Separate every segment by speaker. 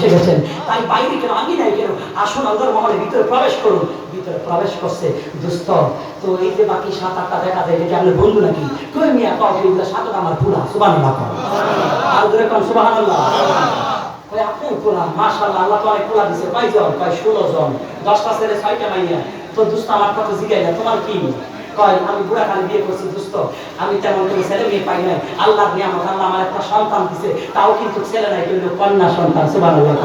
Speaker 1: এসে গেছেন, তাই বাইরে কেন আমি নাই কেন, আসুন অন্তর্মহলের ভিতরে প্রবেশ করুন। ভিতরে প্রবেশ করছে দোস্ত। তো এই যে বাকি 7-8টা দেখা যায় যে আপনার বন্ধু নাকি কই মিয়া কাউকে 7টা আমার পুরা সুবহানাল্লাহ আর ধরে কোন সুবহানাল্লাহ কই আপনি পুরা মাশাআল্লাহ আল্লাহ তো অনেক পুরা দিয়েছে কয়জন কয় 16 জন 10টা ছেলে 6টা মাইয়া। তো দোস্ত আমার কত জিজ্ঞাসা তোমার কি কয় আমি বুড়া খালি বিয়ে করছি দোস্ত, আমি তেমন কোনো ছেলে মেয়ে পাই নাই, আল্লাহর নিয়ামত, আল্লাহ আমার একটা সন্তান দিছে, তাও কিন্তু ছেলে নাই, কিন্তু কন্যা সন্তান সুবহানাল্লাহ।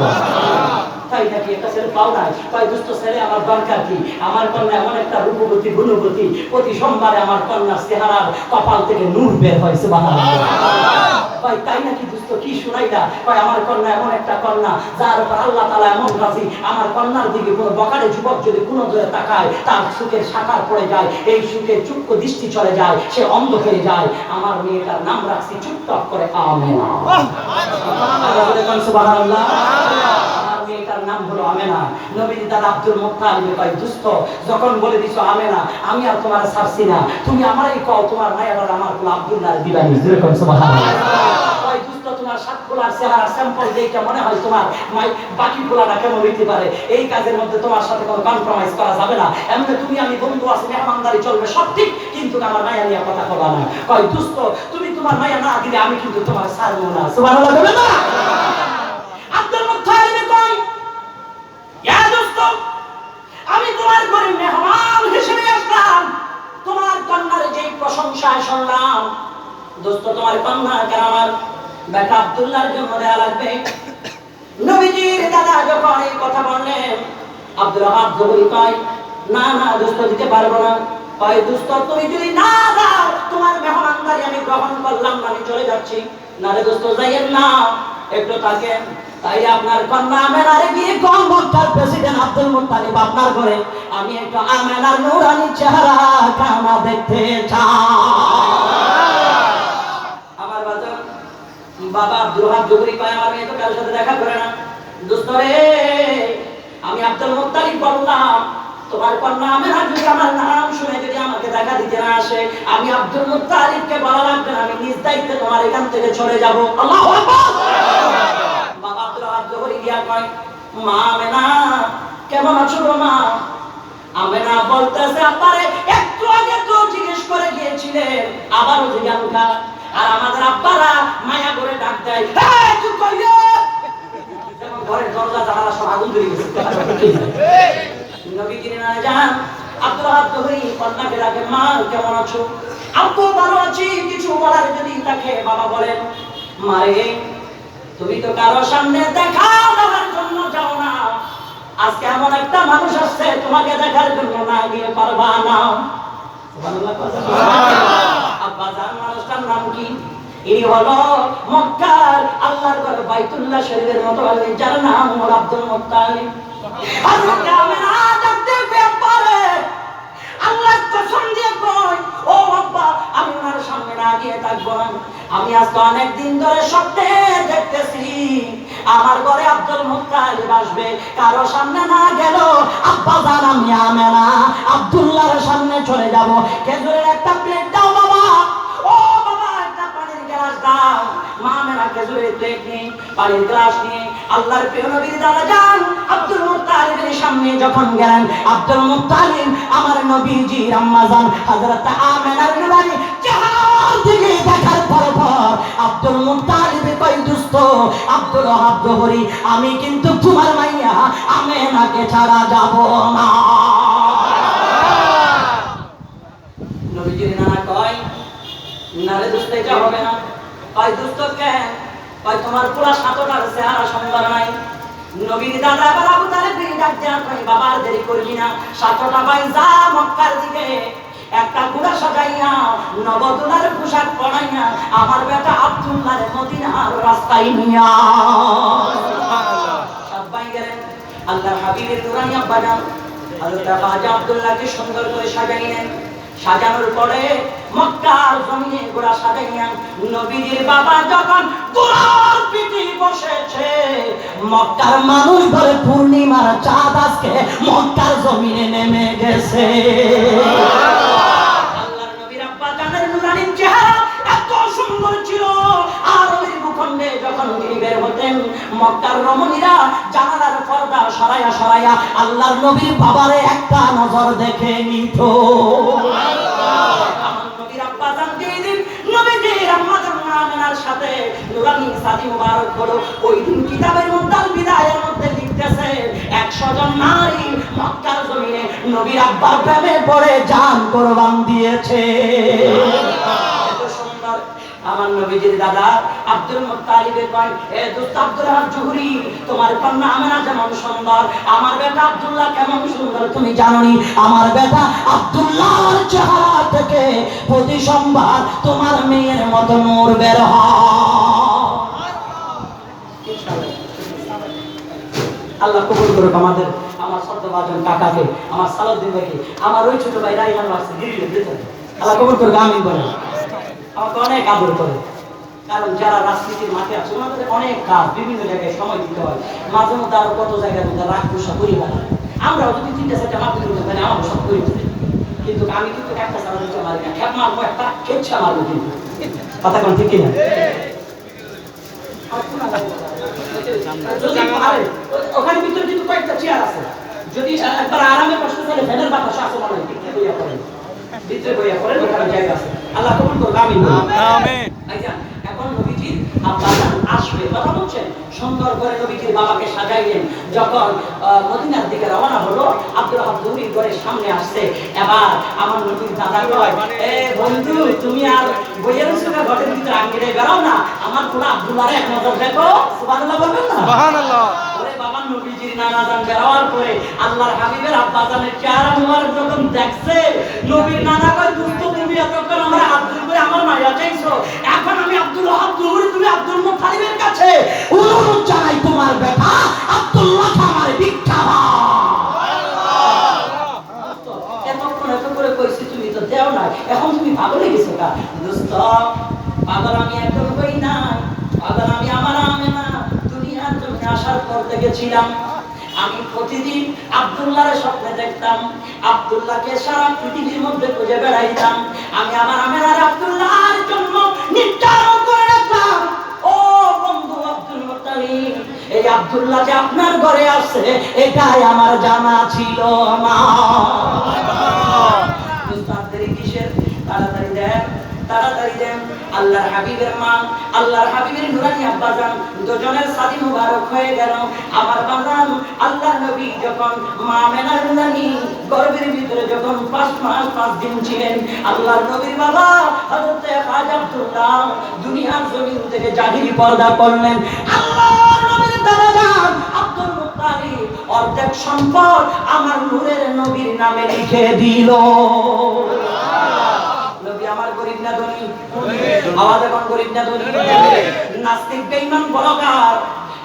Speaker 1: তাই নাকি একটা ছেলে পাও নাই? কয় দোস্ত ছেলে আমার দরকার কি, আমার কন্যা এমন একটা রূপবতী গুণবতী, প্রতি সোমবারে আমার কন্যার চেহারার কপাল থেকে নূর বের হয় সুবহানাল্লাহ। কয় তাই নাকি দোস্ত কি শুনাইলা? কয় আমার কন্যা এমন একটা কন্যা যার উপর আল্লাহ তাআলা এমন রাজি, আমার কন্যার দিকে কোনো বকারে যুবক যদি কোনো ধরে তাকায় তার চোখের শাখার পড়ে যায়, এই চোখের চুক্কু দৃষ্টি চলে যায়, সে অন্ধ হয়ে যায়। আমার মেয়েটার নাম রাখছি চুপচাপ করে আমেনা। সুবহানাল্লাহ। মেয়েটার নাম হলো আমেনা। নবীর দাদা আব্দুল মুত্তালিব কয় দোস্ত যখন বলে দিছো আমেনা, আমি আর তোমার ছাড়ছি না, তুমি আমারই কও তোমার মায়ের আমার কোন আব্দুল্লাহ দিবানি। যেরকম সুবহানাল্লাহ। কয় দোস্ত তোমার সাতগুলার চেহারা স্যাম্পল দেখে মনে হয় তোমার মাই বাকি গুলাটা কেমন হইতে পারে, এই কাজের মধ্যে তোমার সাথে কোনো কম্প্রোমাইজ করা যাবে না, এমনি তুমি আমি বন্ধু আছি, মেহমানদারি চলবে সব ঠিক, কিন্তু আমার মায়া নিয়ে কথা বলা না। কয় দোস্ত তুমি তোমার মায়া না দিলে আমি কিন্তু তোমার ছাড়বো না। সুবহানাল্লাহ বলে না। আব্দুল মুত্তালিব কয় ইয়া দোস্ত আমি তোমার ঘরে মেহমান হিসেবে আসলাম, তোমার কন্যার যেই প্রশংসা শুনলাম, দোস্ত তোমার কন্যাকে আমার বেটা আব্দুল্লাহর জন্য দেয়া লাগবে। নবীজির দাদা যখন এই কথা বললেন, আব্দুল ওয়াহাব জহুরি কয় না না দোস্ত দিতে পারবো না। কয় দোস্ত তুমি যদি না দাও তোমার মেহমানদারি আমি গ্রহণ করলাম না, আমি চলে যাচ্ছি। না রে দোস্ত যাইয়েন না, একটু থাকেন। তাই আপনার কন্যা আমেনারে গিয়ে কোন মক্কার প্রেসিডেন্ট আব্দুল মুত্তালিব আপনার ঘরে, আমি একটু আমেনার নূরানি চেহারা কানা দেখতে চাই। আমার বাবা আব্দুল ওয়াহাব জহুরি কয় আমার মেয়ে তো কারোর সাথে দেখা করে না। দোস্ত রে আমি আব্দুল মুত্তালিব বললাম তোমার কন্যা আমেনা যদি আমার নাম শুনে যদি আমাকে দেখা দিতে না আসে, আমি আব্দুল মুত্তালিবকে বলা লাগবে না, আমি নিজ দায়িত্বে তোমার এখান থেকে চলে যাব। আল্লাহু আকবার। বাবা আব্দুল ওয়াহাব জহুরি গিয়া কয় মা আমেনা কেমন আছো গো মা? আমেনা বলতেছে আব্বারে একটু আগে তো জিজ্ঞেস করে গিয়েছিলেন, আবারও জিজ্ঞাসা, আর আমাদের আব্বারা মায়া করে ডাক দেয় এই তুই কই রে, যেমন ঘরের দরজা জানালা সব আগুন ধরে গেছে। নবীজি না জান আব্দুল ওয়াহাব জহুরি কন্যাকে ডাকে মা কেমন আছো? আব্বু ভালো আছি। কিছু বলার যদি তাকে বাবা বলেন মারে তুমি তো কারো সামনে দেখা দেওয়ার জন্য যাও না, আজকে এমন একটা মানুষ আসছে তোমাকে দেখার জন্য না গিয়ে পারবা না। সুবহানাল্লাহ। আব্বা জান মানুষটার নাম কি? ইনি হলো মক্কার আল্লাহর ঘর বাইতুল্লাহ শরীফের মতো যার নাম হলো আব্দুল মুত্তালিব। হযরত আমেনা দেখতে পেয়ে পড়ে আল্লাহ কসম দিয়ে কই ও আব্বা আমি ওনার সামনে না গিয়ে থাকবো না। আমি আজকে অনেক দিন ধরে স্বপ্নে দেখতেছি আমার ঘরে আব্দুল মুত্তালিব আসবে, কারো সামনে না গেল আব্বা জান আমি আমেনা আব্দুল্লাহর সামনে চলে যাব। খেজুরের একটা প্লেট দাও বাবা, ও বাবা একটা পানির গ্লাস দাও। মা আমেনা খেজুরের প্লেট নিয়ে পানির গ্লাস নিয়ে আল্লাহর প্রিয় নবীর দাদা জান আব্দুল মুত্তালিবের সামনে যখন গেলেন, আব্দুল মুত্তালিব আমার নবীজির আম্মা জান হযরত আমেনার নূরানি চেহারার দিকে দেখার পর আব্দুল মুত্তালিব কই দোস্ত আব্দুল ওয়াহাব জহুরি আমি কিন্তু তোমার মাইয়া আমেনাকে ছাড়া যাব না। নবীজির নানা কয় না রে দোস্ত এটা হবে না। কয় দোস্ত কেন? কয় তোমার পুরা 7টার চেহারা সুন্দর নাই। নবীর দাদা আবার আবু তালেব ডাক দেয়া কয় বাবা আর দেরি করবি না, 7টা ভাই যা মক্কার দিকে একটা ঘোড়া সাজাইয়া নবদুলার পোশাক পরাইয়া আমার বেটা আব্দুল্লাহর মদিনার রাস্তায় নিয়া সবাই গেলেন। আল্লাহর হাবিবের নূরানি আব্বা জান হযরত খাজা আব্দুল্লাহকে সুন্দর করে সাজাইলেন। সাজানোর পরে মক্কার জমিনে ঘোড়া সাজাইয়া নবীজির বাবা যখন ঘোড়ার পিঠে বসেছে, মক্কার মানুষ বলে পূর্ণিমার চাঁদ আজকে মক্কার জমিনে নেমে গেছে। আল্লাহর নবীর আব্বা জানের নূরানি চেহারা এত সুন্দর ছিল, আরবের ভূখণ্ডে যখন যখন তিনি বের হতেন মক্কার রমণীরা জানালার পর্দা সরাইয়া সরাইয়া আল্লাহর নবীর বাবারে একটা নজর দেখে নিত। আমার নবীর আব্বা জান দিন নবীজির আম্মা জান আমেনার সাথে নুরানি সাদি মুবারক হলো। ওই দিন কিতাবের মধ্যে আল বিদায়ের মধ্যে লিখতেছে 100 জন নারী মক্কার জমিনে নবীর আব্বার প্রেমে পড়ে জান কুরবান দিয়েছে। এত সুন্দর। আমার নবীজির দাদা আব্দুল মুত্তালিবের কয়, এ দোস্ত আব্দুল রাহাব জুহরি, তোমার কন্যা আমেনা যেমন সুন্দর, আমার বেটা আব্দুল্লাহ কেমন সুন্দর তুমি জানোনি? আমার বেটা আব্দুল্লাহর চেহারা থেকে প্রতি সোমবার তোমার মেয়ের মতো নূর বের হয়। আল্লাহ কবুল করুক আমাদের, আমার সদ্যভাজন কাকাকে, আমার সালাউদ্দিন ভাইকে, আমার ওই ছোট ভাই রাইহান আসছে গিরিলের ভিতরে, আল্লাহ কবুল করুক, আমিন বলেন। আমাকে অনেক আদর করে, কারণ যারা রাজনীতির মাঠে আছে ওনাদের অনেক কাজ, বিভিন্ন জায়গায় সময় দিতে হয়, মাঝে মধ্যে আরো কত জায়গায় মধ্যে রাগ পোষা পরিবার। আমরাও যদি 3-4টা মাঠে করতে পারি আমার সব করে দিতে, কিন্তু আমি কিন্তু একটা সারা দিতে পারি না, খেপ মারবো একটা খেচ্ছা মারবো, কিন্তু কথা কোন ঠিক কিনা? ওখানে ভিতরে কিন্তু কয়েকটা চেয়ার আছে, যদি একবার আরামে বসতে চাইলে ফ্যানের বাতাস আছে মনে হয়, ভিতরে বইয়া পড়েন, ভিতরে বইয়া পড়েন, ওখানে জায়গা আছে। আল্লাহ কবুল করুক, আমিন আমিন। এখন নবীজির আব্বা জান আসবে, কথা বলছেন, সুন্দর করে নবীজির বাবাকে সাজাইলেন। যখন মদিনার দিকে রওনা হলো, আব্দুল রাহাব জুহরির ঘরের সামনে আসছে। এবার আমার নবীর দাদা কয়, এ বন্ধু, তুমি আর বইয়ের সঙ্গে ঘরের ভিতরে আঙ্গিরে বেরাও না, আমার পুরো আব্দুল্লাহরে এক নজর দেখো। সুবহানাল্লাহ বলবেন না? সুবহানাল্লাহ। ওরে বাবা, নবীজির নানা জান বেরাওয়ার পরে আল্লাহর হাবিবের আব্বা জানের চেহারা মুবারক যখন দেখছে, নবীর নানা কয়, দোস্ত তুমি এতক্ষণ আমার আব্দুল করে আমার মায়া চাইছো, এখন আমি আব্দুল রাহাব জুহরি, তুমি আব্দুল মুত্তালিবের কাছে অনুরোধ জানাই, তোমার বেটা আব্দুল্লাহ আমার ভিক্ষা এতক্ষণ এত করে কইছি, তুমি তো দেও না, এখন তুমি পাগল হয়ে গেছো কা? দোস্ত, পাগল আমি একদম কই না, পাগল আমি আমার আমেনা দুনিয়ার জন্য আসার পর থেকে ছিলাম। আমি প্রতিদিন আব্দুল্লাহর স্বপ্নে দেখতাম, আব্দুল্লাহকে সারা পৃথিবীর মধ্যে খুঁজে বেড়াইতাম। আমি আমার আমেনার আব্দুল্লাহর জন্য নির্ধারণ করে রাখলাম, ও বন্ধু আব্দুল মুত্তালিব, এই আব্দুল্লাহ যে আপনার ঘরে আসছে এটাই আমার জানা ছিল না। মুস্তাফদের কিসের? তাড়াতাড়ি দেন, তাড়াতাড়ি দেন। আল্লাহর হাবিবের মা, আল্লাহর হাবিবের নুরানি আব্বা জান দুজনের সাদি মুবারক হয়ে গেল। আমার বাজান আল্লাহর নবী যখন মা আমেনার নুরানি গর্ভের ভিতরে যখন 5 মাস 5 দিন ছিলেন, আল্লাহর নবীর বাবা হযরত খাজা আব্দুল্লাহ দুনিয়ার জমিন থেকে জাহিরি পর্দা করলেন। আল্লাহর নবীর দাদা জান আব্দুল মুত্তালিব অর্ধেক সম্পদ আমার নূরের নবীর নামে লিখে দিল। নবী আমার গরিব না ধনী? আওয়াজ এখন গরিব না ধনী? নাস্তিক বেঈমান বলগার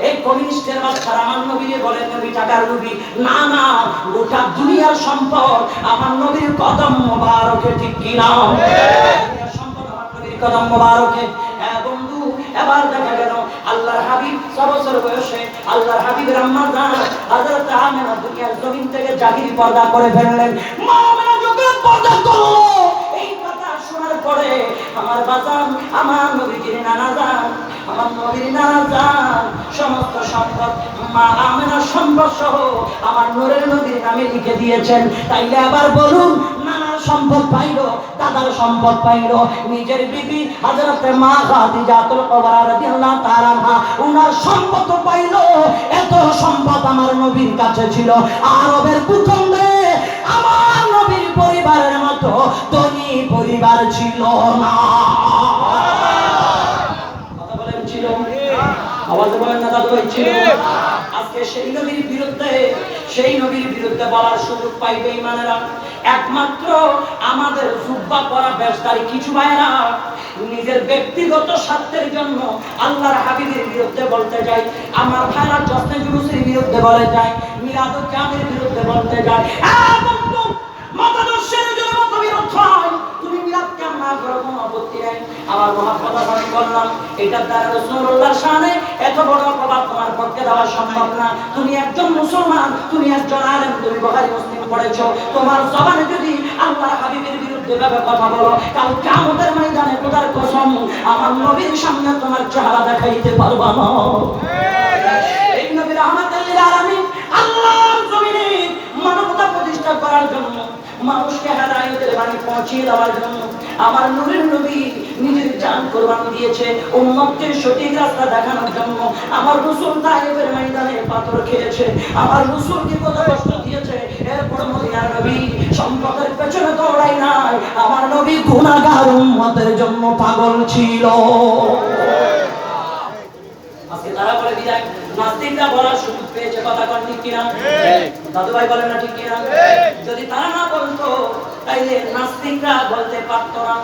Speaker 1: এই কমিউনিস্টের বাচ্চারা আমার নবীকে বলেন নবী টাকার নবী। না না, গোটা দুনিয়ার সম্পদ আমার নবীর কদম মোবারকে, ঠিক কি না? দুনিয়ার সম্পদ আমার নবীর কদম মোবারকে। হ্যাঁ বন্ধু, এবার দেখা গেল আল্লাহর হাবিব 6 বছর বয়সে আল্লাহর হাবিবের আম্মা জান হযরত আমেনা দুনিয়ার জমিন থেকে জাহিরি পর্দা করে ফেললেন। মা আমেনা যখন পর্দা করলো, এই কথা শোনার পরে আমার বাজান, আমার নবীর নানা জান, আমার নবীর নানা জান সমস্ত সম্পদ মা আমেনার সম্পদ সহ আমার নূরের নবীর নামে লিখে দিয়েছেন। তাইলে আবার বলুন, নানার সম্পদ পাইলো, দাদার সম্পদ পাইলো, নিজের বিবি হযরত মা খাদিজাতুল কুবরা রাদিয়াল্লাহু তাআলা আনহা উনার সম্পদ পাইলো। এত সম্পদ আমার নবীর কাছে ছিল। আরবের ভূখণ্ডে আমার নবীর পরিবারের মতো ধনী পরিবার ছিল না। কথা বলেন ছিল? আওয়াজ বলেন না দাদু ভাই, ছিল। আজকে সেই নবীর বিরুদ্ধে, সেই নবীর বিরুদ্ধে বলার সুযোগ পাইবে ইমানেরা একমাত্র আমাদের জুব্বা পরা বেশধারী কিছু ভাইরা নিজের ব্যক্তিগত স্বার্থের জন্য আল্লাহর হাবিবের বিরুদ্ধে বলতে যায়। আমার ভাইরা জশ্নে জুলুসের বিরুদ্ধে বলে যায়, মিলাদুল জামের বিরুদ্ধে বলতে যায়। বন্ধু, মতাদর্শের জন্য মতবিরোধ হয়, তুমি মিলাদ কেমন না করো, কোনো আপত্তি নাই। আমার মহাপ্রভু আমি বললাম, এটার দ্বারা রাসূলুল্লাহর শানে এত বড় প্রভাব তোমার পক্ষে দেওয়া সম্ভব না। তুমি একজন মুসলমান, তুমি একজন আলেম, তুমি বুখারী মুসলিম পড়েছো, তোমার জবানে যদি আল্লাহর হাবিবের বিরুদ্ধে বিরুদ্ধে ভাবে কথা বলো, কাল কিয়ামতের ময়দানে খোদার কসম আমার নবীর সামনে তোমার চেহারা দেখাইতে পারবা না। এই নবী রাহমাতুল লিল আলামিন আল্লাহর জমিনে মানবতা প্রতিষ্ঠা করার জন্য, মানুষকে হেদায়েতের বাণী পৌঁছিয়ে দেওয়ার জন্য আমার নূরের নবী নিজের জান কুরবানি দিয়েছে উম্মতকে সঠিক রাস্তা দেখানোর জন্য। আমার রাসূল তায়েফের ময়দানে পাথর খেয়েছে, আমার রাসূলকে কত কষ্ট দিয়েছে, এরপর মদিনার নবী সম্পদের পেছনে দৌড়াই নাই, আমার নবী গুনাহগার উম্মতের জন্য পাগল ছিল। আজকে তারা বলে বিদায় নাস্তিকরা বলার সুযোগ পেয়েছে, কথা কোন ঠিক কিনা? দাদু ভাই বলেন না ঠিক কিনা? যদি তারা না বলতো তাইলে নাস্তিকরা বলতে পারতো না।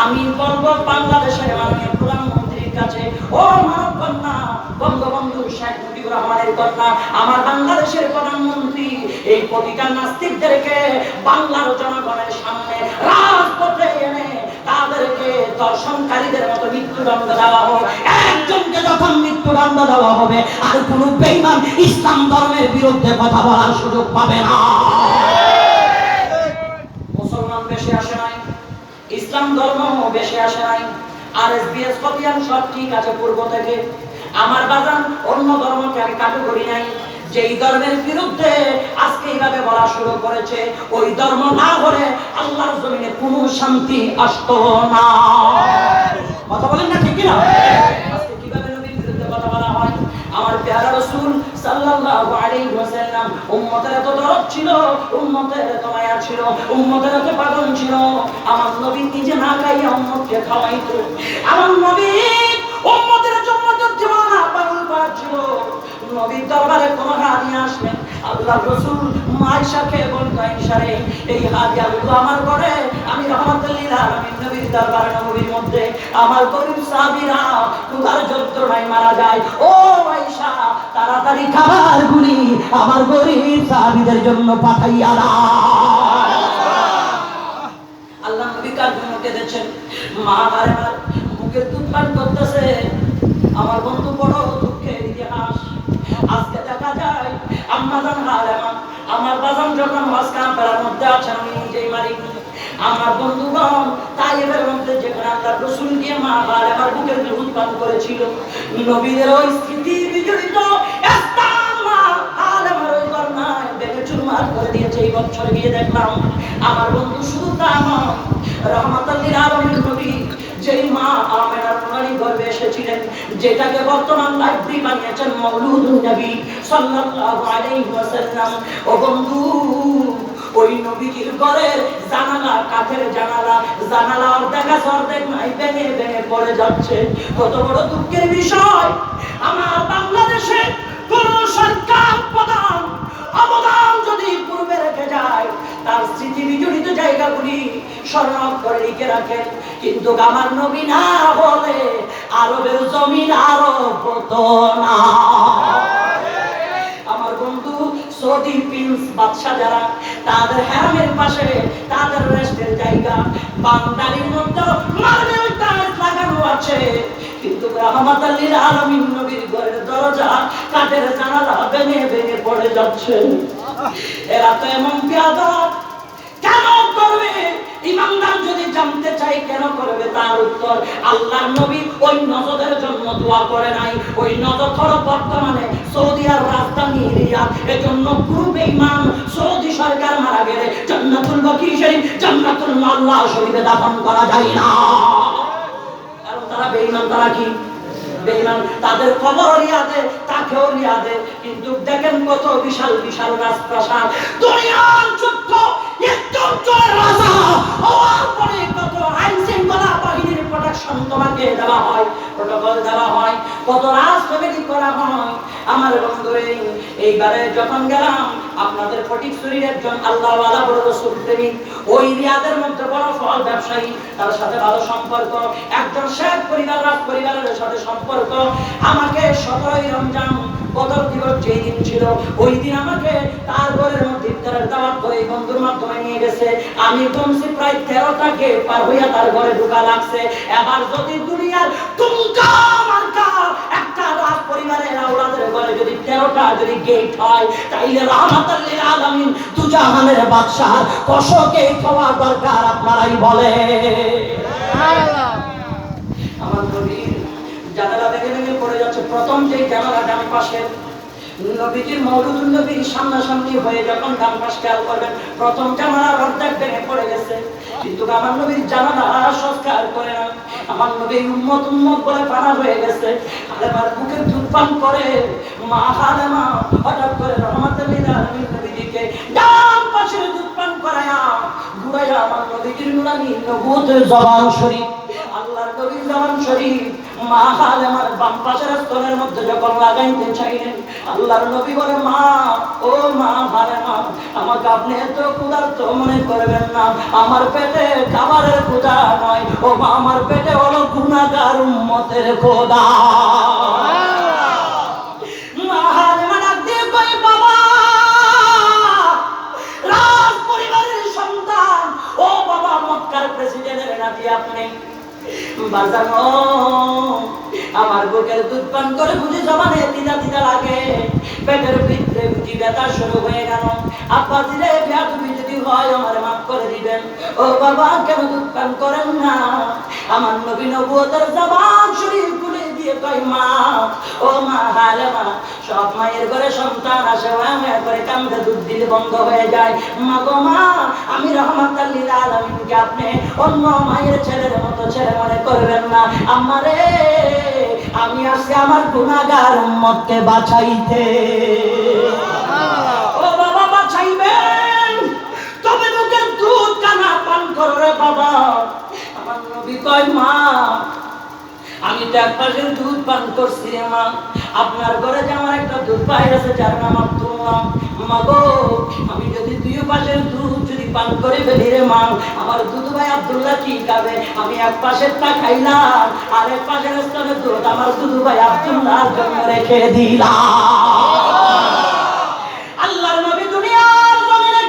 Speaker 1: আমি বলবো বাংলাদেশের মাননীয় প্রধানমন্ত্রীর কাছে, ও মানব কন্যা বঙ্গবন্ধু শেখ মুজিবুর রহমানের কন্যা, আমার বাংলাদেশের প্রধানমন্ত্রী, এই প্রতিটা নাস্তিকদেরকে বাংলার জনগণের সামনে রাজপথে এনে তাদেরকে দর্শনকারীদের মতো মৃত্যুদণ্ড দেওয়া হোক। একজনকে যখন মৃত্যুদণ্ড দেওয়া হবে আর কোন বেঈমান ইসলাম ধর্মের বিরুদ্ধে কথা বলার সুযোগ পাবে না। মুসলমান বেশি আসে নাই, ইসলাম ধর্ম বেশি আসে নাই, আরএসবিএস কতিয়ান সব ঠিক আছে পূর্ব থেকে। আমার বাজান অন্য ধর্মকে আমি কাটু করি নাই, যেই ধর্মের বিরুদ্ধে আজকে এইভাবে বলা শুরু করেছে ওই ধর্ম না হলে আল্লাহর জমিনে কোনো শান্তি আসতো না। কথা বলেন না ঠিক কিনা? আজকে কিভাবে নবীর বিরুদ্ধে কথা বলা হয়? আমার প্যারা রাসূল সাল্লাল্লাহু আলাইহি ওয়াসাল্লাম উম্মতের এত দরদ ছিল, উম্মতের এত মায়া ছিল, উম্মতের এত পাগল ছিল, আমার নবী নিজে না খাইয়া উম্মতকে খাওয়াইতো। আমার নবী উম্মতের জন্য তো দিওয়ানা পাগল করা ছিল। নবীর দরবারে কোন হাদিয়া আসলেন, আল্লাহর রাসূল আয়েশাকে বলতো, আয়েশা রে এই হাদিয়াগুলো আমার ঘরে, আমি রাহমাতুল লিল আলামিন নবীর দরবারে নবীর মধ্যে আমার গরীব সাহাবীরা ক্ষুধার যন্ত্রণায় মারা যায়, ও আয়েশা তাড়াতাড়ি খাবারগুলি আমার গরীব সাহাবীদের জন্য পাঠাইয়া দাও। আল্লাহ নবী কার জন্য কেঁদেছেন? মা বারবার মুখে দুধ পান করতেছে। আমার বন্ধু বড় দুঃখের ইতিহাস। আজকে দেখা যায় আম্মাজান হালেমা আমার বাজান যখন হজ কাফেলার মধ্যে আছেন আমি নিজেই মালিক। আমার বন্ধুগণ তাইয়ের মধ্যে যেখানে আল্লাহর রাসূল গিয়ে মা হালেমার বুকের দুধ পান করেছিল, নবীদের ওই স্মৃতি বিজড়িত স্থান মা হালেমার ওই কর্ণায় বেগে চুরমার করে দিয়েছে। এই বছর গিয়ে দেখলাম আমার বন্ধু শুধু তা নয়, রাহমাতুল লিল আলামিন নবী যেই মা আমেনার নারী গর্ভে এসেছিলেন, যেটাকে বর্তমান লাইব্রেরি বানিয়েছেন মওলুদুন নবী সাল্লাল্লাহু আলাইহি ওয়াসাল্লাম। ও বন্ধু, ওই নবীর ঘরের জানালা কাঠের জানালা, জানালা অর্ধেক আছে অর্ধেক নাই, ভেঙে ভেঙে পড়ে যাচ্ছে। কত বড় দুঃখের বিষয়! আমার বাংলাদেশে কোন সরকার প্রধান অবদান যদি পূর্বে রেখে যায়, তার স্মৃতি বিজড়িত জায়গাগুলি স্মরণ করে লিখে রাখেন, কিন্তু আমার নবী না বলে আরবের জমিন আরব হতো না। আমার বন্ধু সৌদি প্রিন্স বাদশা যারা, তাদের হারামের পাশে তাদের রেস্টের জায়গা বান্দারির মধ্যে মার্বেল টাইলস লাগানো আছে, কিন্তু রাহমাতুল লিল আলামিন নবীর ঘরের দরজা কাঠের জানালা ভেঙে ভেঙে পড়ে যাচ্ছে। এরা তো এমন বেয়াদব কেন করবে? ইমানদার যদি জানতে চাই কেন করবে, তার উত্তর আল্লাহর নবী ওই নজরের জন্য দোয়া করে নাই। ওই নজর হলো বর্তমানে সৌদি আর রাজধানী রিয়াদ। এজন্য পুরো বেঈমান সৌদি সরকার মারা গেলে জান্নাতুল বাকি শরীফ, জান্নাতুল মাল্লা শরীফে দাফন করা যায় না, কারণ তারা বেঈমান। তারা কি বেঈমান? তাদের কবর রিয়াদে, তাকেও রিয়াদে, কিন্তু দেখেন কত বিশাল বিশাল রাজপ্রাসাদ। দুনিয়ার যুদ্ধ একদম জয় রাজা হওয়ার পরে কত আইন শৃঙ্খলা বাহিনীর প্রোটেকশন তোমাকে দেওয়া হয়, প্রোটোকল দেওয়া হয়, কত রাজনীতি করা হয়। আমার বন্ধুরে এইবারে যখন গেলাম আপনাদের ফটিকছড়ির একজন আল্লাহওয়ালা বড় রাসূল প্রেমিক, ওই রিয়াদের মধ্যে বড় ফল ব্যবসায়ী, তার সাথে ভালো সম্পর্ক, একজন শেখ পরিবার রাজ পরিবারের সাথে সম্পর্ক। আমাকে 17ই রমজান বদর দিবস যেই দিন ছিল, ওই দিন আমাকে তার ঘরের মধ্যে ইফতারের দাওয়াত করে বন্ধুর মাধ্যমে নিয়ে গেছে। আমি কমসে প্রায় 13টা গেট পার হইয়া তার ঘরে ঢোকা লাগছে। এবার যদি দুনিয়ার তুমকা মার্কা একটা রাজ পরিবারের আওলাদের ঘরে যদি 13টা যদি গেট হয়, তাইলে রাহমাতুল লিল আলামিন দুজাহানের বাদশাহ কত গেট হওয়া দরকার আপনারাই বলে। সুবহানাল্লাহ। আমার নবীর জানালা ভেঙে ভেঙে পড়ে যাচ্ছে। প্রথম যে জানালা ডান পাশে, নবীজির মওলুদুন নবীর সামনাসামনি হয়ে যখন ডান পাশ খেয়াল করবেন, প্রথম জানালার অর্ধেক ভেঙে পড়ে গেছে। কিন্তু আমার নবীর জানালা সংস্কার করে না। আমার নবীর উম্মত উম্মত বলে পানা হয়ে গেছে। হালেমার বুকের দুধ পান করে মা হালেমা হঠাৎ করে রহমাতুল লিল আলামিন নবীজিকে ডান পাশের দুধ পান করায়া ঘুরাইয়া আমার নবীজির নুরানি নবুয়তের জবান শরীফ, আল্লাহর নবীর জবান শরীফ মা হালেমার বাম পাশের স্তনের মধ্যে যখন লাগাইতে চাইলেন, আল্লাহর নবী বলে, মা ও মা হালেমা, আমাকে আপনি এত ক্ষুধার্ত মনে করবেন না, আমার পেটে খাবারের ক্ষুধা নয়, ও মা আমার পেটে হলো গুনাহগার উম্মতের ক্ষুধা। মা হালেমা ডাক দিয়ে কই, বাবা রাজ পরিবারের সন্তান, ও বাবা মক্কার প্রেসিডেন্টের নাতি আপনি, বাজানো আমার বুকের দুধ পান করে বুঝি জবানে দিদা দিদা লাগে, পেটের ভিতরে বুঝি ব্যথা শুরু হয়ে গেল। আব্বা দিলে তুমি যদি হয় আমার মাফ করে দিবেন। ও বাবা কেন দুধ পান করেন না? আমার নবী নবুয়তের জবান শরীফ খুলে দিয়ে কয়, মা ও মা হালেমা, সব মায়ের ঘরে সন্তান আসে করে কান্দে দুধ দিলে বন্ধ হয়ে যায়। মা গো মা, আমি রহমাতুল লিল আলামিনকে আপনি অন্য মায়ের ছেলের মতো ছেলে মনে করবেন না। আমারে আমি আসছি আমার গুনাহগার উম্মতকে বাঁচাইতে। ও বাবা বাঁচাইবেন, তবে মুখের দুধ কানা পান করো রে বাবা। আমার নবী কয়, মা আমি তো এক পাশের দুধ পান করছি রে মা, আপনার ঘরে যে আমার একটা দুধ ভাই আছে যার নাম আব্দুল্লাহ, মা গো আমি যদি দুই পাশের দুধ যদি পান করে ফেলি রে মা, আমার দুধ ভাই আব্দুল্লাহ কি খাবে? আমি এক পাশের তা খাইলাম, আর এক পাশের স্তনের দুধ আমার দুধ ভাই আব্দুল্লাহর জন্য রেখে দিলাম। আল্লাহর নবী দুনিয়ার জমিনে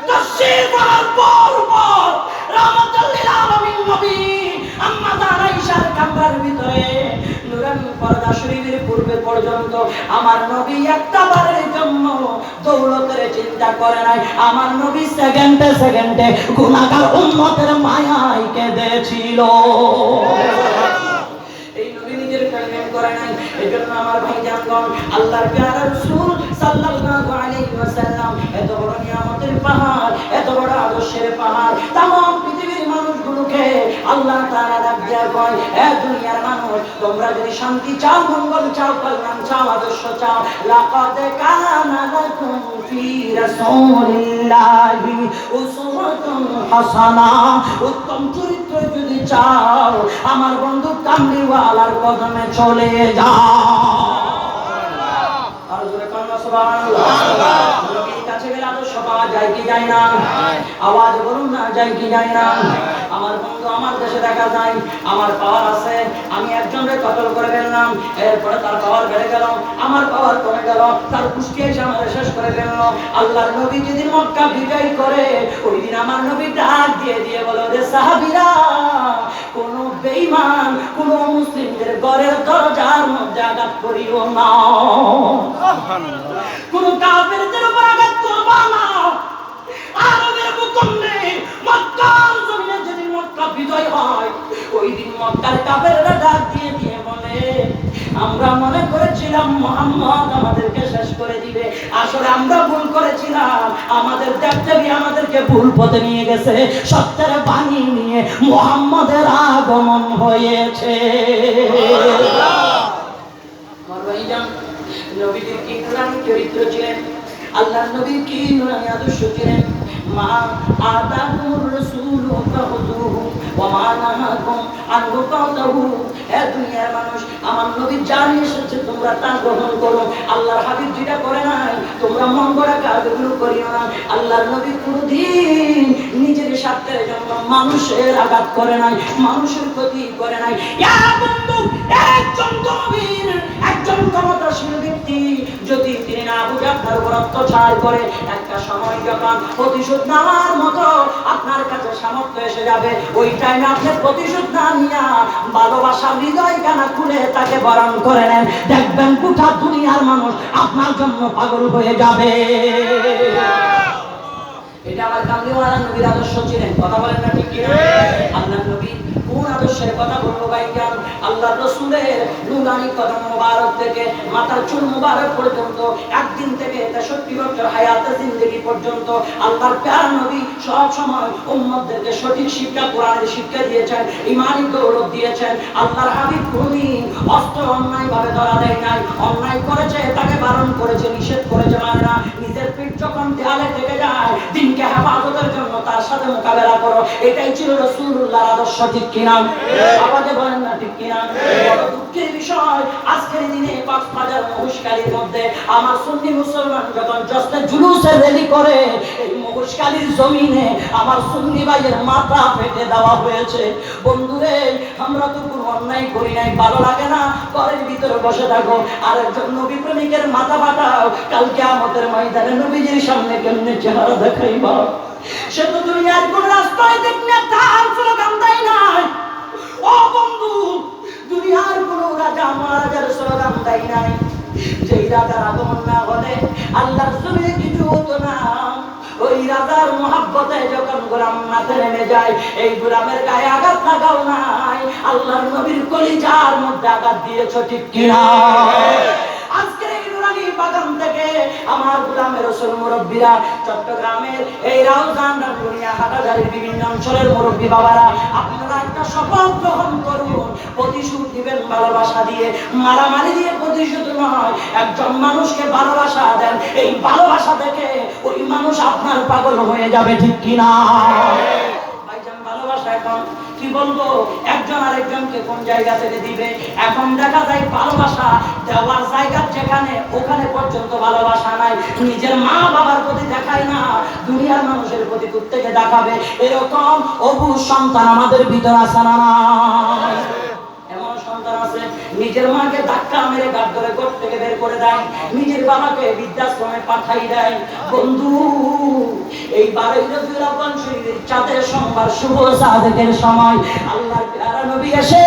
Speaker 1: তাশরীফ করার পর রহমাতুল লিল আলামিন নবী আম্মা জান আয়েশার কামরার ভিতরে নুরানি পর্দা শরীফের পূর্বে পর্যন্ত আমার নবী একটা বারের জন্য দৌলতের চিন্তা করে নাই। আমার নবী সেকেন্ডে সেকেন্ডে গুনাহগার উম্মতের মায়ায় কেঁদেছিল। এই নবী নিজের প্রেম করে নাই। এজন্য আমার ভাইজানগণ, আল্লাহর প্যারা রাসূল সাল্লাল্লাহু আলাইহি ওয়াসাল্লাম এত বড় নিয়ামতের পাহাড়, এত বড় আদর্শের পাহাড়, तमाम পৃথিবীর মানুষগুলোকে আল্লাহ তাআলা ডাক দেয়া কয়, এ দুনিয়ার মানুষ, তোমরা যদি শান্তি চাও, মঙ্গল চাও, কল্যাণ চাও, আদর্শ চাও, লাকাদ কানা লাকুম ফি রাসূলিল্লাহি উসওয়াতুন হাসানা, উত্তম চরিত্র যদি চাও, আমার বন্ধু কামলিওয়ালার কদমে চলে যাও। আর জোরে কান্না সুবহানাল্লাহ। নবীর কাছে গেলে আদর্শ পাওয়া যায় কি যায় না? আওয়াজ বলুন না, যায় কি যায় না? আমার বন্ধু, আমার দেশে দেখা যায় আমার পাওয়ার আছে, আমি একজনকে কতল করে ফেললাম, এরপরে তার পাওয়ার বেড়ে গেল, আমার পাওয়ার কমে গেল, তার পুষ্টি এসে আমাদের শেষ করে ফেললো। আল্লাহর নবী যেদিন মক্কা বিজয় করে, ওই দিন আমার নবী ডাক দিয়ে দিয়ে বলো, রে সাহাবীরা, কোন বেঈমান কোন মুসলিমদের ঘরের দরজার মধ্যে আঘাত করিও না, কোন কাফেরদের উপর আঘাত করবা না। আরবের ভূখণ্ডে মক্কার জমিনে যেদিন মক্কা বিজয় হয়, ওই দিন মক্কার কাফেররা ডাক দিয়ে দিয়ে বলে, আমরা মনে করেছিলাম মুহাম্মদ আমাদেরকে শেষ করে দিবে, আসলে আমরা ভুল করেছিলাম, আমাদের দেবদেবী আমাদেরকে ভুল পথে নিয়ে গেছে, সত্যের বাণী নিয়ে মুহাম্মদের আগমন হয়েছে। নবীজির কি নুরানি চরিত্র ছিলেন, আল্লাহর নবীর কি নুরানি আদর্শ ছিলেন। মা আতাকুর রাসূলু ফাহুযুহু ওয়া মা নাহাকুম আনহু ফাতাহু। হে দুনিয়ার মানুষ, আমার নবী জানি এসেছে তোমরা তা গ্রহণ করো, আল্লাহর হাবিব যেটা করে নাই তোমরা মন গড়া কাজগুলো করিও না। আল্লাহর নবী কোনদিন নিজের স্বার্থের জন্য মানুষের আঘাত করে নাই, মানুষের ক্ষতি করে নাই। ইয়া বন্ধু, একজন নবীর একজন ক্ষমতাশীল ব্যক্তি যদি তিনি না বুঝে আপনার উপর অত্যাচার করে, একটা সময় যখন প্রতিশোধ নেওয়ার মতো আপনার কাছে সামর্থ্য এসে যাবে, ওই টাইমে আপনি প্রতিশোধ না নিয়া ভালোবাসার হৃদয় কানা খুলে তাকে বরণ করে নেন, দেখবেন গোটা দুনিয়ার মানুষ আপনার জন্য পাগল হয়ে যাবে। এটা আমার কামলিওয়ালা নবীর আদর্শ ছিলেন। কথা বলেন না ঠিক কিনা? আল্লাহ নবী কোন আদর্শের কথা বলবো ভাইজান? আল্লাহ রাসূলের নুরানি কদম মোবারক থেকে মাথার চুল মোবারক পর্যন্ত, একদিন থেকে 63 বছর হায়াতে জিন্দেগি পর্যন্ত আল্লাহর প্যারা নবী সব সময় উম্মতদেরকে সঠিক শিক্ষা, কোরআনের শিক্ষা দিয়েছেন, ঈমানি দৌলত দিয়েছেন। আল্লাহর হাবিব কোনদিন অস্ত্র অন্যায় ভাবে ধরা দেয় নাই। অন্যায় করেছে তাকে বারণ করেছে, নিষেধ করেছে, মানে না। নিজের পিঠ যখন দেয়ালে থেকে যায়, দিনকে হেফাজতের জন্য তার সাথে মোকাবেলা করো, এটাই ছিল রাসূলুল্লাহর আদর্শ। ঠিক কিনা? আওয়াজে বলেন না ঠিক কিনা? বড় দুঃখের বিষয়, আজকের দিনে কক্সবাজার মহেশখালীর মধ্যে আমার সুন্নি মুসলমান যখন জশ্নে জুলুসের র্যালি করে, এই মহেশখালীর জমিনে আমার সুন্নি ভাইয়ের মাথা ফেটে দেওয়া হয়েছে। বন্ধুরে, আমরা তো কোনো অন্যায় করি নাই, ভালো লাগে না ঘরের ভিতরে বসে থাকো, আর একজন নবী প্রেমিকের মাথা ফাটাও, কাল কিয়ামতের ময়দানে নবীজির সামনে কেমনে চেহারা দেখাইবা? সে তো দুনিয়ার কোন রাস্তায় দেখলে তার স্লোগান দেয় নাই। ও বন্ধু, দুনিয়ার কোন রাজা মহারাজার স্লোগান দেয় নাই। যেই রাজার আগমন না হলে আল্লাহর জমিনে কিছু হতো না। ওই রাজার মহাব্বতে যখন গোলাম মাঠে নেমে যায়, এই গোলামের গায়ে আঘাত লাগাও নাই, আল্লাহর নবীর কলিজার মধ্যে আঘাত দিয়েছ। ঠিক কিনা? আজকের এই নুরানি বাগান থেকে আমার গোলামের রাসূল মুরব্বীরা, চট্টগ্রামের এই রাউজান, রামপুরিয়া, হাটাজারির বিভিন্ন অঞ্চলের মুরব্বী বাবারা, আপনারা একটা শপথ গ্রহণ করুন। প্রতিশোধ দিবেন ভালোবাসা দিয়ে, মারামারি দিয়ে প্রতিশোধ নয়। একজন মানুষকে ভালোবাসা দেন, এই ভালোবাসা দেখে ওই মানুষ আপনার পাগল হয়ে যাবে। ঠিক কিনা? ভাইজান, ভালোবাসা এখন কি বলবো, একজন আরেকজনকে কোন জায়গা থেকে দিবে। এখন দেখা যায় ভালোবাসা দেওয়ার জায়গা যেখানে, ওখানে পর্যন্ত ভালোবাসা নাই। নিজের মা বাবার প্রতি দেখায় না, দুনিয়ার মানুষের প্রতি প্রত্যেকে দেখাবে। এরকম অবুঝ সন্তান আমাদের ভিতর আছে না? এমন সন্তান আছে নিজের মাকে ধাক্কা মেরে গাড় ধরে ঘর থেকে বের করে দেয়, নিজের বাবাকে বৃদ্ধাশ্রমে পাঠাই দেয়। বন্ধু, এই 12 রবিউল আউয়াল শরীফের চাঁদের সোমবার শুভ সাদেকের সময় আল্লাহর প্যারা নবী এসে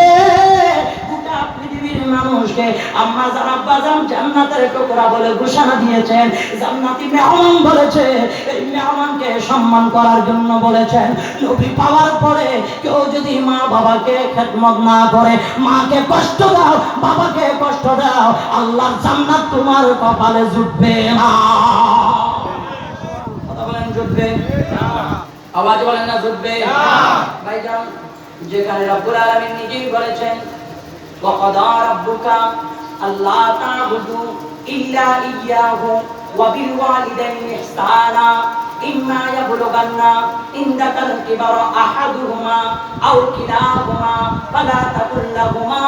Speaker 1: গোটা পৃথিবীর মানুষকে আম্মা জান আব্বা জান জান্নাতের টুকরা বলে ঘোষণা দিয়েছেন। জান্নাতি মেহমান বলেছে, এই মেহমানকে সম্মান করার জন্য বলেছেন। নবী পাওয়ার পরে কেউ যদি মা বাবাকে খেদমত না করে, মাকে কষ্ট দাও, বাবাকে কষ্ট দাও, আল্লাহর জান্নাত তোমার কপালে জুটবে না। কথা বলেন জুটবে? আওয়াজ বলেন না জুটবে? ভাইজান, যেখানে রব্বুল আলামিন নিজেই বলেছেন, ওয়াকাদা রাব্বুকা আল্লা তা'বুদু ইল্লা ইয়্যাহু ওয়া বিল ওয়ালিদাইনি ইহসানা ইম্মা ইয়াবলুগান্না ইনদাকাল কিবারা আহাদুহুমা আও কিলাহুমা ফালা তাকুল লাহুমা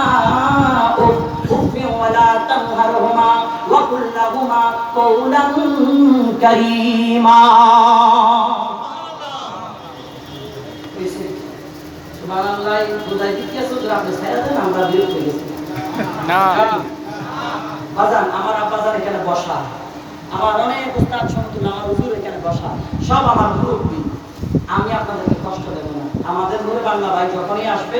Speaker 1: উফফিন ওয়া লা তানহারহুমা ওয়া কুল লাহুমা কাওলান কারীমা। সুবহানাল্লাহ। বুঝাই দিতে আছে যে আপনি ছায়া দেন, আমরা বিরক্ত হয়ে গেছি না। বাজান, আমার আব্বাজান এখানে বসা, আমার অনেক উস্তাদ শুনতুন, আমার হুজুর এখানে বসা, সব আমার মুরব্বী। আমি আপনাদেরকে কষ্ট দেব না। আমাদের নূরে বাংলা ভাই যখনই আসবে,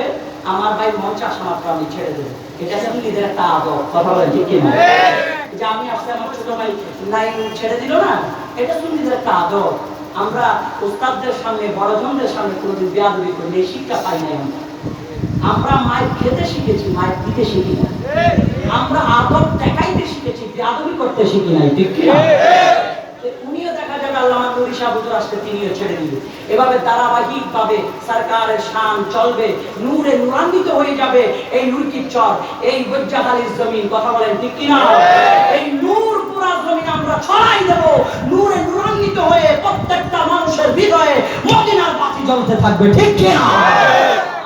Speaker 1: আমার ভাই মঞ্চে আসা মাত্র আমি ছেড়ে দেবো। এটা সুন্নিদের একটা আদব। কথা বলেন ঠিক কিনা? যে আমি আসলে আমার ছোট ভাই নাই ছেড়ে দিল না, এটা সুন্নিদের একটা আদব। আমরা উস্তাদদের সামনে, বড়জনদের সামনে কোনোদিন বেয়াদবি করি, এই শিক্ষা পাই নাই। আমরা মায়ের খেতে শিখেছি, মায়ের দিতে শিখি না। আমরা আদব দেখাইতে শিখেছি, বেয়াদবি করতে শিখি নাই। ঠিক কি? উনিও দেখা যাবে আল্লামা নুরি শাহ হুজুর আসলে তিনিও ছেড়ে দিবে। এভাবে ধারাবাহিক ভাবে সরকারের শান চলবে, নূরে নূরান্বিত হয়ে যাবে এই নুরকির চর, এই বজ্জাহালির জমিন। কথা বলেন ঠিক কিনা? এই নূর পুরা জমিন আমরা ছড়াই দেব, নূরে নূরান্বিত হয়ে প্রত্যেকটা মানুষের হৃদয়ে মদিনার বাতি জ্বলতে থাকবে। ঠিক কিনা?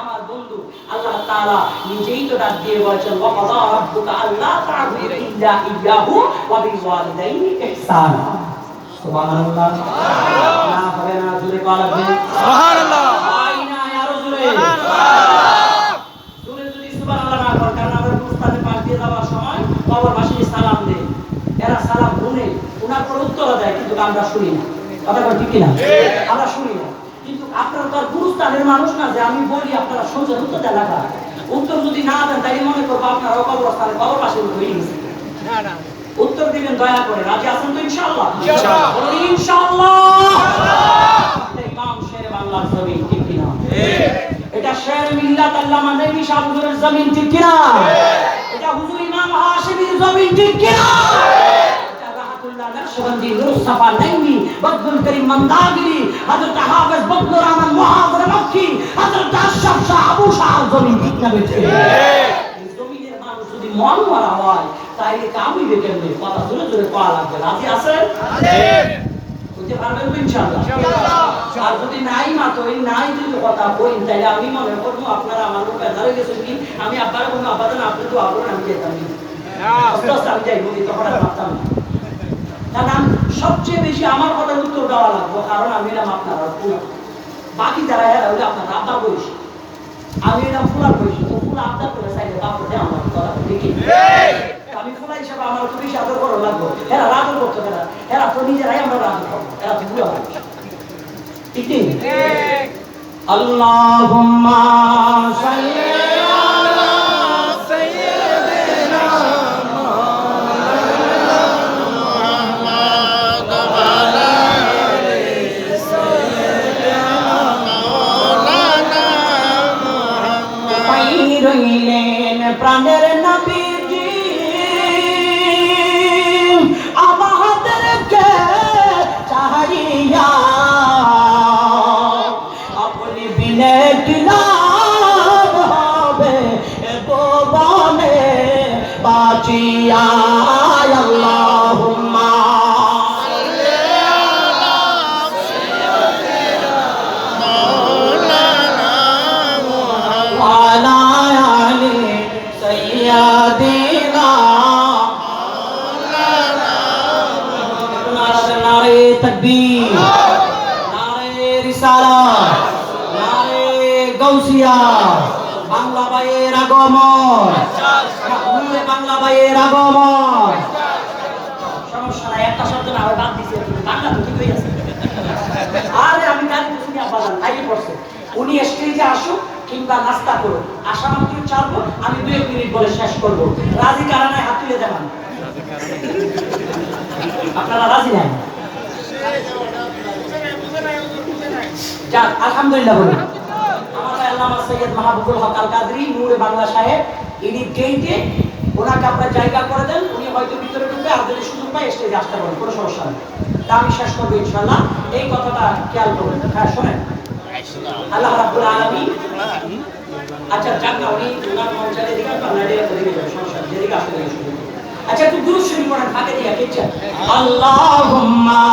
Speaker 1: আমার বন্ধু, আল্লাহ তাআলা নিজেই তো ডাক দিয়ে বলেছেন, ওয়াকাদা রাব্বুকা আল্লা তা'বুদু ইল্লা ইয়্যাহু ওয়া বিল ওয়ালিদাইনি ইহসানা। সুবহানাল্লাহ। না হবে না, জোরে বলবেন সুবহানাল্লাহ। হয় না, আরো জোরে জোরে যদি সুবহানাল্লাহ না করেন, কারণ আমরা মুস্তানে পাঠ দিয়ে যাওয়ার সময় কবরবাসী সালাম দেয়, এরা সালাম শুনে ওনার পর উত্তর দেয়, কিন্তু আমরা শুনি না। কথা বল ঠিক কিনা? আমরা শুনি না। কিন্তু আপনারা তো আর গুরুস্থানের মানুষ না যে আমি বলি আপনারা শুনছেন উত্তর দেন না। উত্তর যদি না দেন তাই মনে করবো আপনারা কবরস্থানে কবর পাশে হয়ে গেছে। উত্তর দিবেন দয়া করে। রাজি আছেন তো ইনশাআল্লাহ? ইনশাআল্লাহ। ইমাম শের বাংলার জমিন ঠিক কিনা? এটা শের মিল্লাত আল্লামা নবী শাহ হুজুরের জমিন ঠিক কিনা? এটা হুজুর ইমাম হাশিমির জমিন ঠিক কিনা? এটা রাহমাতুল্লাহ নকশবন্দি নূর সাফা নাইমি বদরুল করিম মন্দাগিরি হযরত হাফেজ বদরুর রহমান মুহাজির মক্কি হযরত আশরাফ শাহ আবু শাহ জমিন ঠিক না বেঠে? এই জমিনের মানুষ যদি মন মারা হয় তাইলে কামই বেকেন্দ্রে কথা জোরে জোরে কওয়া লাগবে। রাজি আছেন? বুঝতে পারবেন তো ইনশাআল্লাহ? আর যদি নাই মাতই নাই যদি কথা কই তাইলে আমি মনে করব আপনারা আমার উপর বেজার গেছেন কি আমি আব্বার কোনো আবাদন আপনি তো আবরণ আমি যেতাম না। অবস্থা আমি যাই বলি তখন আর পারতাম না। কারণ সবচেয়ে বেশি আমার কথার উত্তর দেওয়া লাগবে, কারণ আমি এলাম আপনারা পুরা। বাকি যারা এরা হলে আপনার আব্বার বয়স, আমি এলাম ফুলার বয়স, তো ফুলা আবদার করে চাইলে বাপরে দেয় আমার কথা ঠিকই। আমি ফুলা হিসাবে আমার তো বেশি আদর করা লাগবো। এরা রাজও করতো না, এরা তো নিজেরাই আমরা রাজ করবো, এরা তো বুড়া মানুষ। ঠিক নেই? আল্লাহুম্মা সাল্লি আলা সাইয়্যিদিনা মুহাম্মদ ওয়া আলা আলি সাইয়্যিদিনা মাওলানা মুহাম্মদ। পাই রইলেন প্রাণের নবীজি আমাদেরকে চাহিয়া আপনি বিনে কিলাম হবে ভুবনে বাঁচিয়া। আল্লাহুম্মা সাল্লি আলা সাইয়্যিদিনা মাওলানা মুহাম্মদ ওয়া আলা আলি সাইয়্যিদিনা মাওলানা মুহাম্মদ। নারে তাকবীর, নারে রিসালাত, নারে গাউসিয়া। বাংলা ভাইয়ের আগমন, নূরে বাংলা ভাইয়ের আগমন। সমস্যা নাই, একটা শব্দ না হয় বাদ দিছি, বাংলা তো ঠিক হয়ে আছে। আরে আমি জানি তো শুনি আব্বাজান আগে পড়ছে, উনি স্টেজে আসুক কিংবা নাস্তা করুক, আসা মাত্র চালবো, আমি 2-1 মিনিট বলে শেষ করবো। রাজি কারা নাই হাত তুলে দেখান। আপনারা রাজি নাই? যাক আলহামদুলিল্লাহ বলুন। আমাদের আল্লামা সৈয়দ মাহবুবুল হক আল কাদরি নূরে বাংলা সাহেব ইনি গেইটে, ওনাকে আপনার জায়গা করে দেন, উনি হয়তো ভিতরে ঢুকবে, আর যদি সুযোগ পায় স্টেজে আসতে পারেন, কোনো সমস্যা নেই। তা আমি শেষ করবো ইনশাআল্লাহ। এই কথাটা খেয়াল করবেন। হ্যাঁ শোনেন, আল্লাহ রাব্বুল আলামিন, আচ্ছা যাক না উনি ওনার মন চাইলে দিকে আপনার নাইডে করে দিবেন, সমস্যা নেই, যেদিকে আসতে দেন শুধু। আচ্ছা একটু দুরূদ শরীফ পড়েন ফাঁকে দিয়া কেচা। আল্লাহুম্মা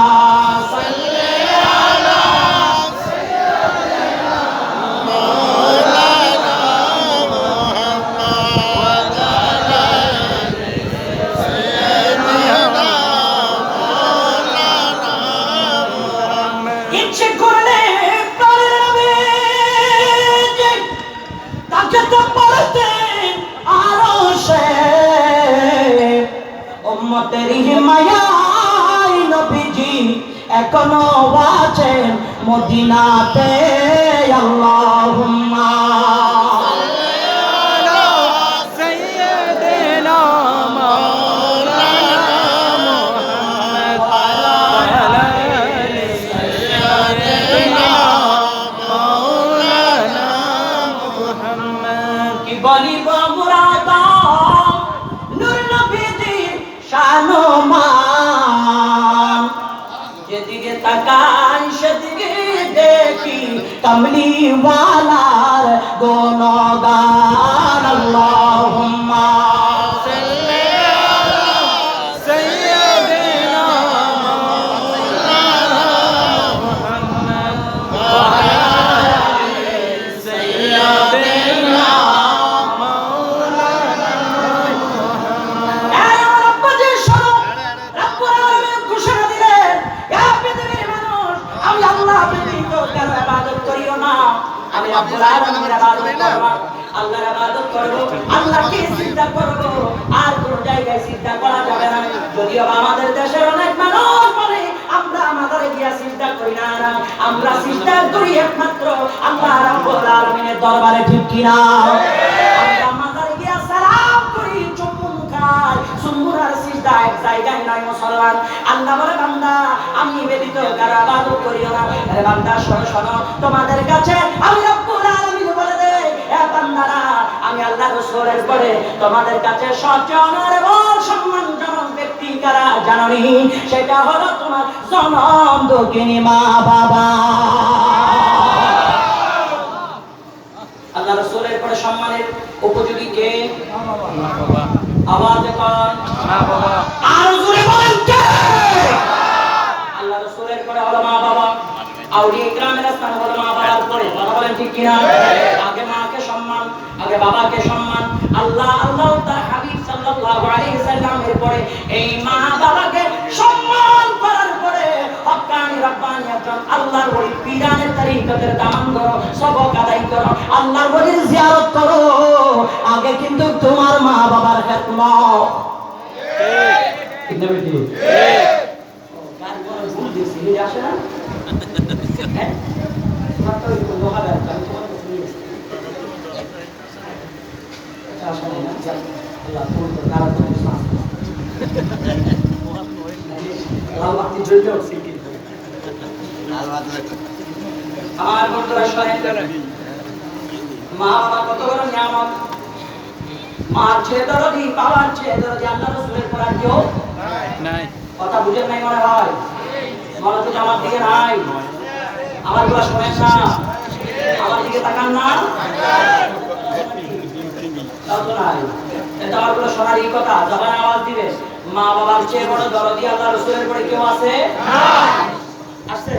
Speaker 1: সাল্লি আলা সাইয়্যিদিনা মাওলানা মুহাম্মদ ওয়া আলা আলি সাইয়্যিদিনা মাওলানা মুহাম্মদ। ইচ্ছে করলে প্রাণের নবী তাকে তো পড়তেন আরশে, উম্মতের হিমায়ায় নবীজি এখনো আছেন মদিনাতে। আল্লাহুম্মা সাল্লি আলা সাইয়্যিদিনা মাওলানা মুহাম্মদ ওয়া আলা আলি সাইয়্যিদিনা মাওলানা মুহাম্মদ। কি বলিব মুরাদা নূর নবীজি শানমান, যেদিকে তাকাই সেদিকে দেখি কমলিওয়ালার গুণগান। আল্লাহুম্মা সাল্লি আলা সাইয়্যিদিনা মাওলানা মুহাম্মদ ওয়া আলা আলি সাইয়্যিদিনা মাওলানা মুহাম্মদ। এই রব্বুজি শোনো, রব্বুল আলামিন ঘোষণা দিলেন, ইয়া পৃথিবীর মানুষ, আমি আল্লাহ ব্যতীত কারো ইবাদত করিও না, আমি রব্বুল আলামিনের ইবাদত করবা। আল্লাহর ইবাদত করব, আল্লাহকে সিজদা করব, আর কোন জায়গায় সিজদা করা যাবে না। যদিও আমাদের দেশের অনেক মানুষ বলে আমরা মাজারে গিয়া সিজদা করি না, আমরা সিজদা করি একমাত্র আল্লাহ রাব্বুল আলামিনের দরবারে, ঠিক কি না? আমরা মাজারে গিয়া সালাম করি, চুম্বন খাই, চুম্বন আর সিজদা এক জায়গায় নাই মুসলমান। আল্লাহ বলে বান্দা আমি ব্যতীত কারো ইবাদত করিও না। আরে বান্দা শোনো শোনো, তোমাদের কাছে আমি রব্বুল আলামিন বলে দেই, এ বান্দারা আমি আল্লাহ রাসূলের পরে তোমাদের কাছে সবচেয়ে অনারেবল সম্মানজনক ব্যক্তি কারা জানোনি? সেটা হলো তোমার জনম দুঃখিনী মা বাবা। আল্লাহ রাসূলের পরে সম্মানের উপযোগী কে? মা বাবা। আওয়াজে কোন? মা বাবা। আর জোরে বলেন কে? আল্লাহ রাসূলের পরে হলো মা বাবা। আউলিয়া ইকরামের স্থান হলো মা বাবার পরে। কথা বলেন ঠিক কি না? আগে মাকে সম্মান, আগে বাবাকে সম্মান। আল্লাহ আল্লাহ তার হাবিব সাল্লাল্লাহু আলাইহি সাল্লামের পরে এই মা বাবাকে সম্মান করার পরে হক্কানি রব্বানি একজন আল্লাহর ওলি পীরানের তরিকতের দামান করো, সবক আদায় করো, আল্লাহর ওলির জিয়ারত করো। আগে কিন্তু তোমার মা বাবার খেদমত। ঠিক না বেটি? ও গান বলে ভুল দিছি, এই আসে না? হ্যাঁ তোমার তো লোহা গান, আমি তোমার কাছে নিয়ে এসেছি। আসে না? আল্লাহ তুমি তো কারণ তুমি শ্বাস আল্লাহ আপনি জন্য শিখি। আমার বন্ধুরা শোনেন, মা বাবা কত বড় নিয়ামত। মার চেয়ে দরদি, বাবার চেয়ে দরদি আল্লাহ রাসূলের পর আর কেউ নাই। কথা বুঝেন নাই মনে হয়? মনোযোগ আমার দিকে নাই। আমার কথা শোনেন না, আমার দিকে তাকান না। তাও তো নাই। এটা আমার কথা শোনার এই কথা, যখন আওয়াজ দিবে মা বাবার চেয়ে বড় দরদি আল্লাহ রাসূলের পরে কেউ আছে? আছে?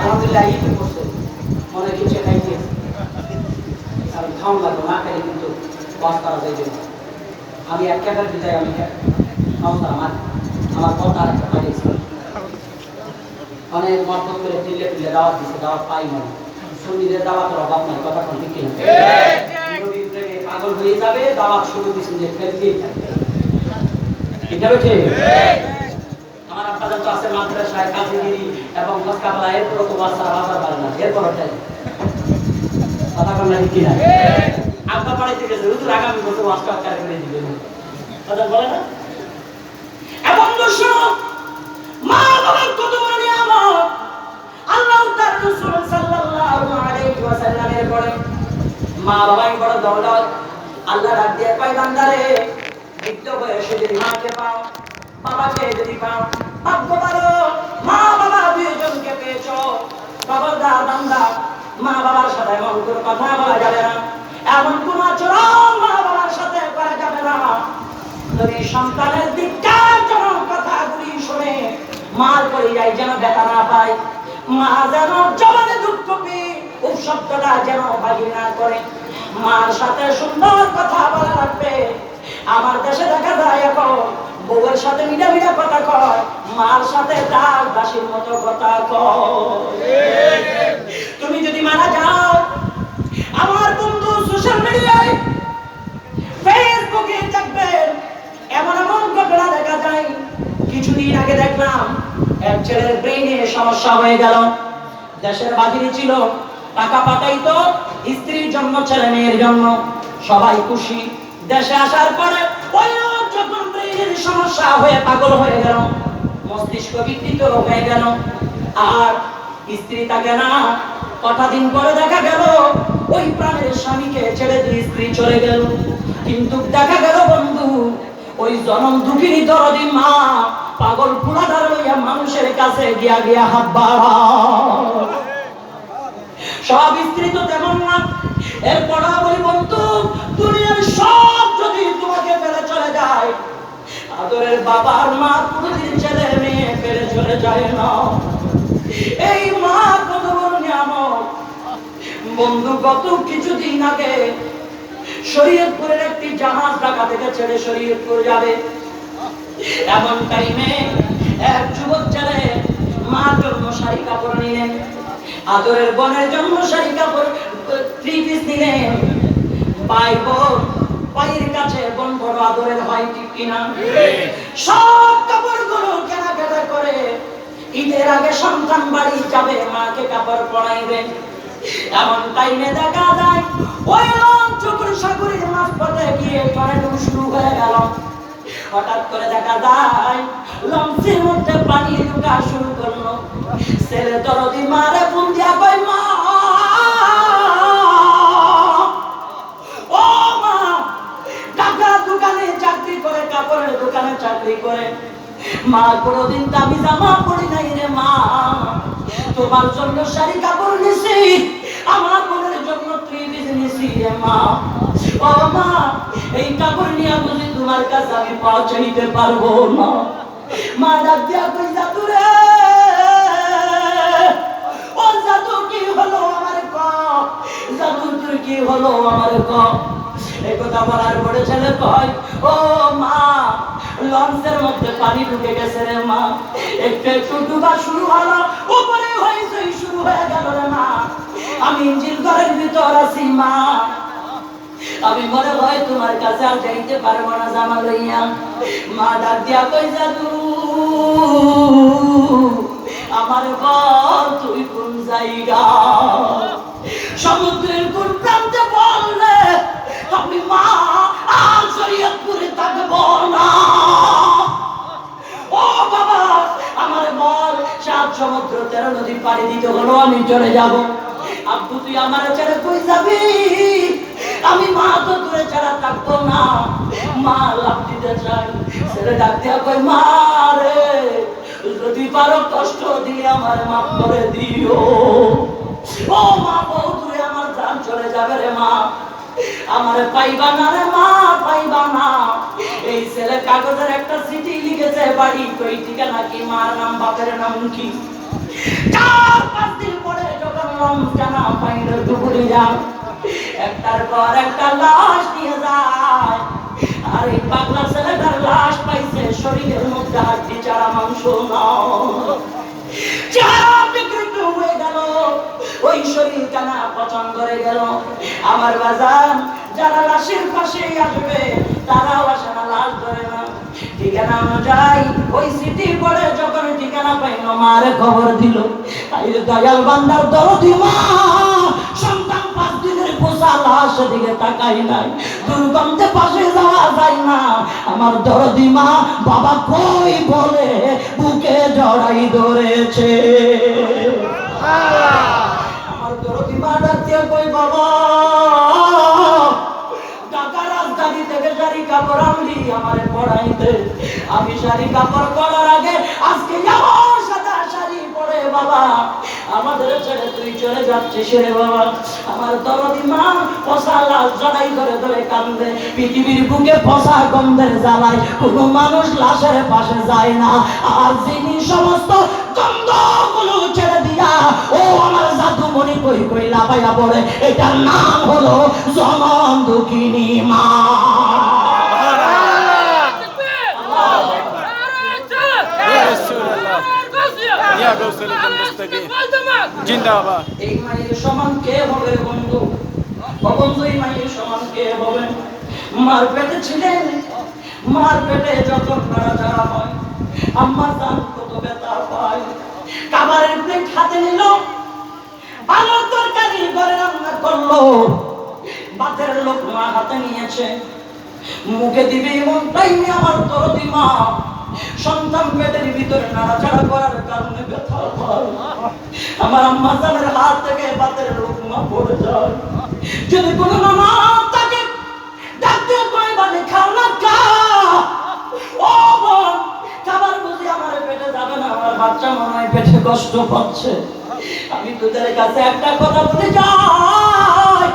Speaker 1: আলহামদুলিল্লাহ, এই তো করছে মনে কিছু খাইছে। আর খাওয়ান লাগবে না, খাইলে কিন্তু বাস করা যাইবে না। আমি এক টাকার বিদায় আমি আমার কথা আর একটা পাইছি, অনেক মর্তব করে দিল্লে দিল্লে দাওয়াত দিচ্ছে, দাওয়াত পাই না। সুন্নিদের দাওয়াতের অভাব নাই, কথা কোন ঠিক কিনা? নবীর প্রেমে পাগল হয়ে যাবে, দাওয়াত শুরু দিচ্ছেন যে ফেলতেই থাকবে। ঠিক আছে ঠিক? আমার আব্বাজান তো আছে মাদ্রাসায় কাজীগিরি এবং মক্কাবালা, এরপরও তো বাসার বাজার পারে না, এরপরটাই কথা কোন ঠিক কিনা? আব্বা পড়াইতে গেছে, হুজুর আগামী বছর ওয়াজটা করে দিবেন, কথা বলে না? এবং দর্শক, মা বাবার কত বড় নিয়ামত। আল্লাহ তার রাসূল সাল্লাল্লাহু আলাইহি ওয়াসাল্লামের পরে মা বাবাই বড় দৌলত। আল্লাহ ডাক দিয়ে কয় বান্দারে, বৃদ্ধ বয়সে যদি মাকে পাও, বাবাকে যদি পাও, ভাগ্য ভালো, মা বাবা দুইজনকে পেয়েছো। খবরদার বান্দা, মা বাবার সাথে এমন কোনো কথা বলা যাবে না, এমন কোন আচরণ মা বাবার সাথে করা যাবে না। যদি সন্তানের ধিক্কারজনক কথাগুলি শুনে মার পরিযায় যেন ব্যথা না পায়, মা যেন জবানে দুঃখ পেয়ে শব্দটা যেন বাহির না করে, মার সাথে সুন্দর কথা বলা লাগবে। আমার দেশে দেখা যায় এখন বউয়ের সাথে মিঠা মিঠা কথা কয়, মার সাথে তার দাসীর মতো কথা কয়। তুমি যদি মারা যাও, আমার বন্ধু সোশ্যাল মিডিয়ায় ফেসবুকে দেখবেন এমন এমন ঘটনা দেখা যায়। কিছুদিন আগে দেখলাম এক ছেলের ব্রেইনে সমস্যা হয়ে গেল, দেশের বাহিরে ছিল, টাকা পাঠাইতো স্ত্রীর জন্য, ছেলে মেয়ের জন্য, সবাই খুশি। দেশে আসার পরে ওই লোক যখন ব্রেইনের সমস্যা হয়ে পাগল হয়ে গেল, মস্তিষ্ক বিকৃত হয়ে গেল, আর স্ত্রী তাকে না, কটা দিন পরে দেখা গেল ওই প্রাণের স্বামীকে ছেড়ে দিয়ে স্ত্রী চলে গেল। কিন্তু দেখা গেল বন্ধু, ওই জনম দুঃখিনী দরদি মা পাগল পুরাদার লইয়া মানুষের কাছে গিয়া গিয়া হাত বাড়ায়। সব স্ত্রী তো তেমন না। এরপর বলি বন্ধু, দুনিয়ার সব যদি তোমাকে ফেলে চলে যায়, আদরের বাবার মা কোনদিন ছেলে মেয়ে ফেলে চলে যায় না। এই মা কত বড় নিয়ামত। বন্ধু, গত কিছুদিন আগে শরীয়তপুরের একটি জাহাজ ঢাকা থেকে ছেড়ে শরীয়তপুর যাবে, এমন টাইমে এক যুবক ছেলে মার জন্য শাড়ি কাপড় নিলেন, আদরের বোনের জন্য শাড়ি কাপড় 3 পিস নিলেন। ভাই বোন ভাইয়ের কাছে বোন বড় আদরের হয়, ঠিক কিনা? সব কাপড়গুলো কেনাকাটা করে ঈদের আগে সন্তান বাড়ি যাবে, মাকে কাপড় পরাইবে। এমন টাইমে দেখা যায় ওই চকুর সাগরের মাঝপথে গিয়ে টর্নেডো শুরু হয়ে গেল। হঠাৎ করে দেখা যায় লঞ্চের মধ্যে পানি ঢোকা শুরু করলো। ছেলে দরদি মারে ফোন দিয়া কয়, মা ও মা, টাকা দোকানে চাকরি করে, কাপড়ের দোকানে চাকরি করে, মা কোনদিন দামি জামা পরি নাই রে মা, তোমার জন্য শাড়ি কাপড় নিছি, আমার বোনের জন্য ত্রিপিস নিছি রে মা। ও মা, এই কাপড় নিয়ে বুঝি তোমার কাছে আমি পৌঁছাইতে পারবো না। মা ডাক দিয়া কই, জাদু রে, ও জাদু কি হলো আমার ক, জাদু তোর কি হলো আমার ক। এই কথা বলার পরে ছেলে কয়, ও মা, লঞ্চের মধ্যে পানি ঢুকে গেছে রে মা, একটু একটু ডুবা শুরু হলো, উপরে হয়েছে শুরু হয়ে গেল রে মা, আমি ইঞ্জিন ঘরের ভিতর আছি মা, আমি মনে হয় তোমার কাছে আর যাইতে পারবো না জামা লইয়া। মা ডাক দিয়া কই, জাদু আমার বল তুই কোন জায়গা, সমুদ্রের কোন প্রান্তে বললে আমি মা আর শরীয়তপুরে থাকবো না। ও বাবা, আমার বল, 7 সমুদ্র 13 নদী পাড়ি দিতে হলো আমি চলে যাব। আব্বু তুই আমার ছেড়ে কই যাবি, আমি মা তো দূরে ছাড়া থাকবো না। মা লাফ দিতে চাই, ছেলে ডাক দিয়া কই, মা রে, যদি পারো কষ্ট দিয়ে আমার মাফ করে দিও। ও মা, বহু দূরে আমার জান চলে যাবে রে মা, আমারে পাইবা না রে মা, পাইবা না। এই ছেলে কাগজের একটা চিঠি লিখেছে, বাড়ি কই, ঠিকানা কি, মার নাম বাপের নাম কি। 4-5 দিন পরে যখন লঞ্চখানা পাইলো ডুবুরি যাও, একটার পর একটা লাশ নিয়ে যায়। আর এই পাগলা ছেলেটার লাশ পাইছে, শরীরের মধ্যে হাড্ডি ছাড়া মাংস বিকৃত হয়ে গেল, ওই শরীর কানা পচন করে গেল। আমার বাজান, যারা লাশের পাশে আসবে তারাও আসে না, লাশ ধরে না। ঠিকানা অনুযায়ী ওই সিটি পড়ে যখন ঠিকানা পাইল, মারে খবর দিল। দয়াল বান্দার দরদি মা, সন্তান 5 দিনের পোষা লাশ দিকে তাকাই নাই, দুর্গন্ধে পাশে যাওয়া যায় না। আমার দরদি মা বাবা কই বলে বুকে জড়াই ধরেছে। আমার দরদি মা ডাকতে কই, বাবা ঢাকা রাজধানী থেকে শাড়ি কাপড় আনলি আমারে পড়াইতে, আমি শাড়ি কাপড় পরার আগে আজকে আমার সাদা শাড়ি পরে বাবা আমাদের ছেড়ে তুই চলে যাচ্ছিস রে বাবা। আমার দরদি মা পচা লাশ জড়াই ধরে ধরে কান্দে। পৃথিবীর বুকে পচা গন্ধের জ্বালায় কোনো মানুষ লাশের পাশে যায় না। আর যিনি সমস্ত গন্ধগুলো ছেড়ে দিয়া ও আমার জাদুমণি কই কই লাফাইয়া পড়ে, এটার নাম হলো জনম দুঃখিনী মা।
Speaker 2: জিন্দাবাদ।
Speaker 1: এই মায়ের সমান কে হবে বন্ধু? বন্ধু, এই মায়ের সমান কে হবে? মার পেটে ছিলেন, মার পেটে যখন নাড়াচাড়া হয় আম্মা জান কত ব্যথা পায়। খাবারের প্লেট হাতে নিল, ভালো তরকারি ঘরে রান্না করলো, ভাতের লোকমা হাতে নিয়েছে, মুখে দিবে এমন টাইমে আমার দরদি মা সন্তান পেটের ভিতরে নাড়াচাড়া করার কারণে ব্যথা পায়। আমার আম্মা জানের হাত থেকে ভাতের লোকমা পড়ে যায়। যদি কোনো মামা তাকে ডাকতে কয় মানে খাও না খা, ও বোন খাবার বুঝি আমার পেটে যাবে না, আমার বাচ্চা মনে হয় পেটে কষ্ট পাচ্ছে। আমি তোদের কাছে একটা কথা বলে যাই,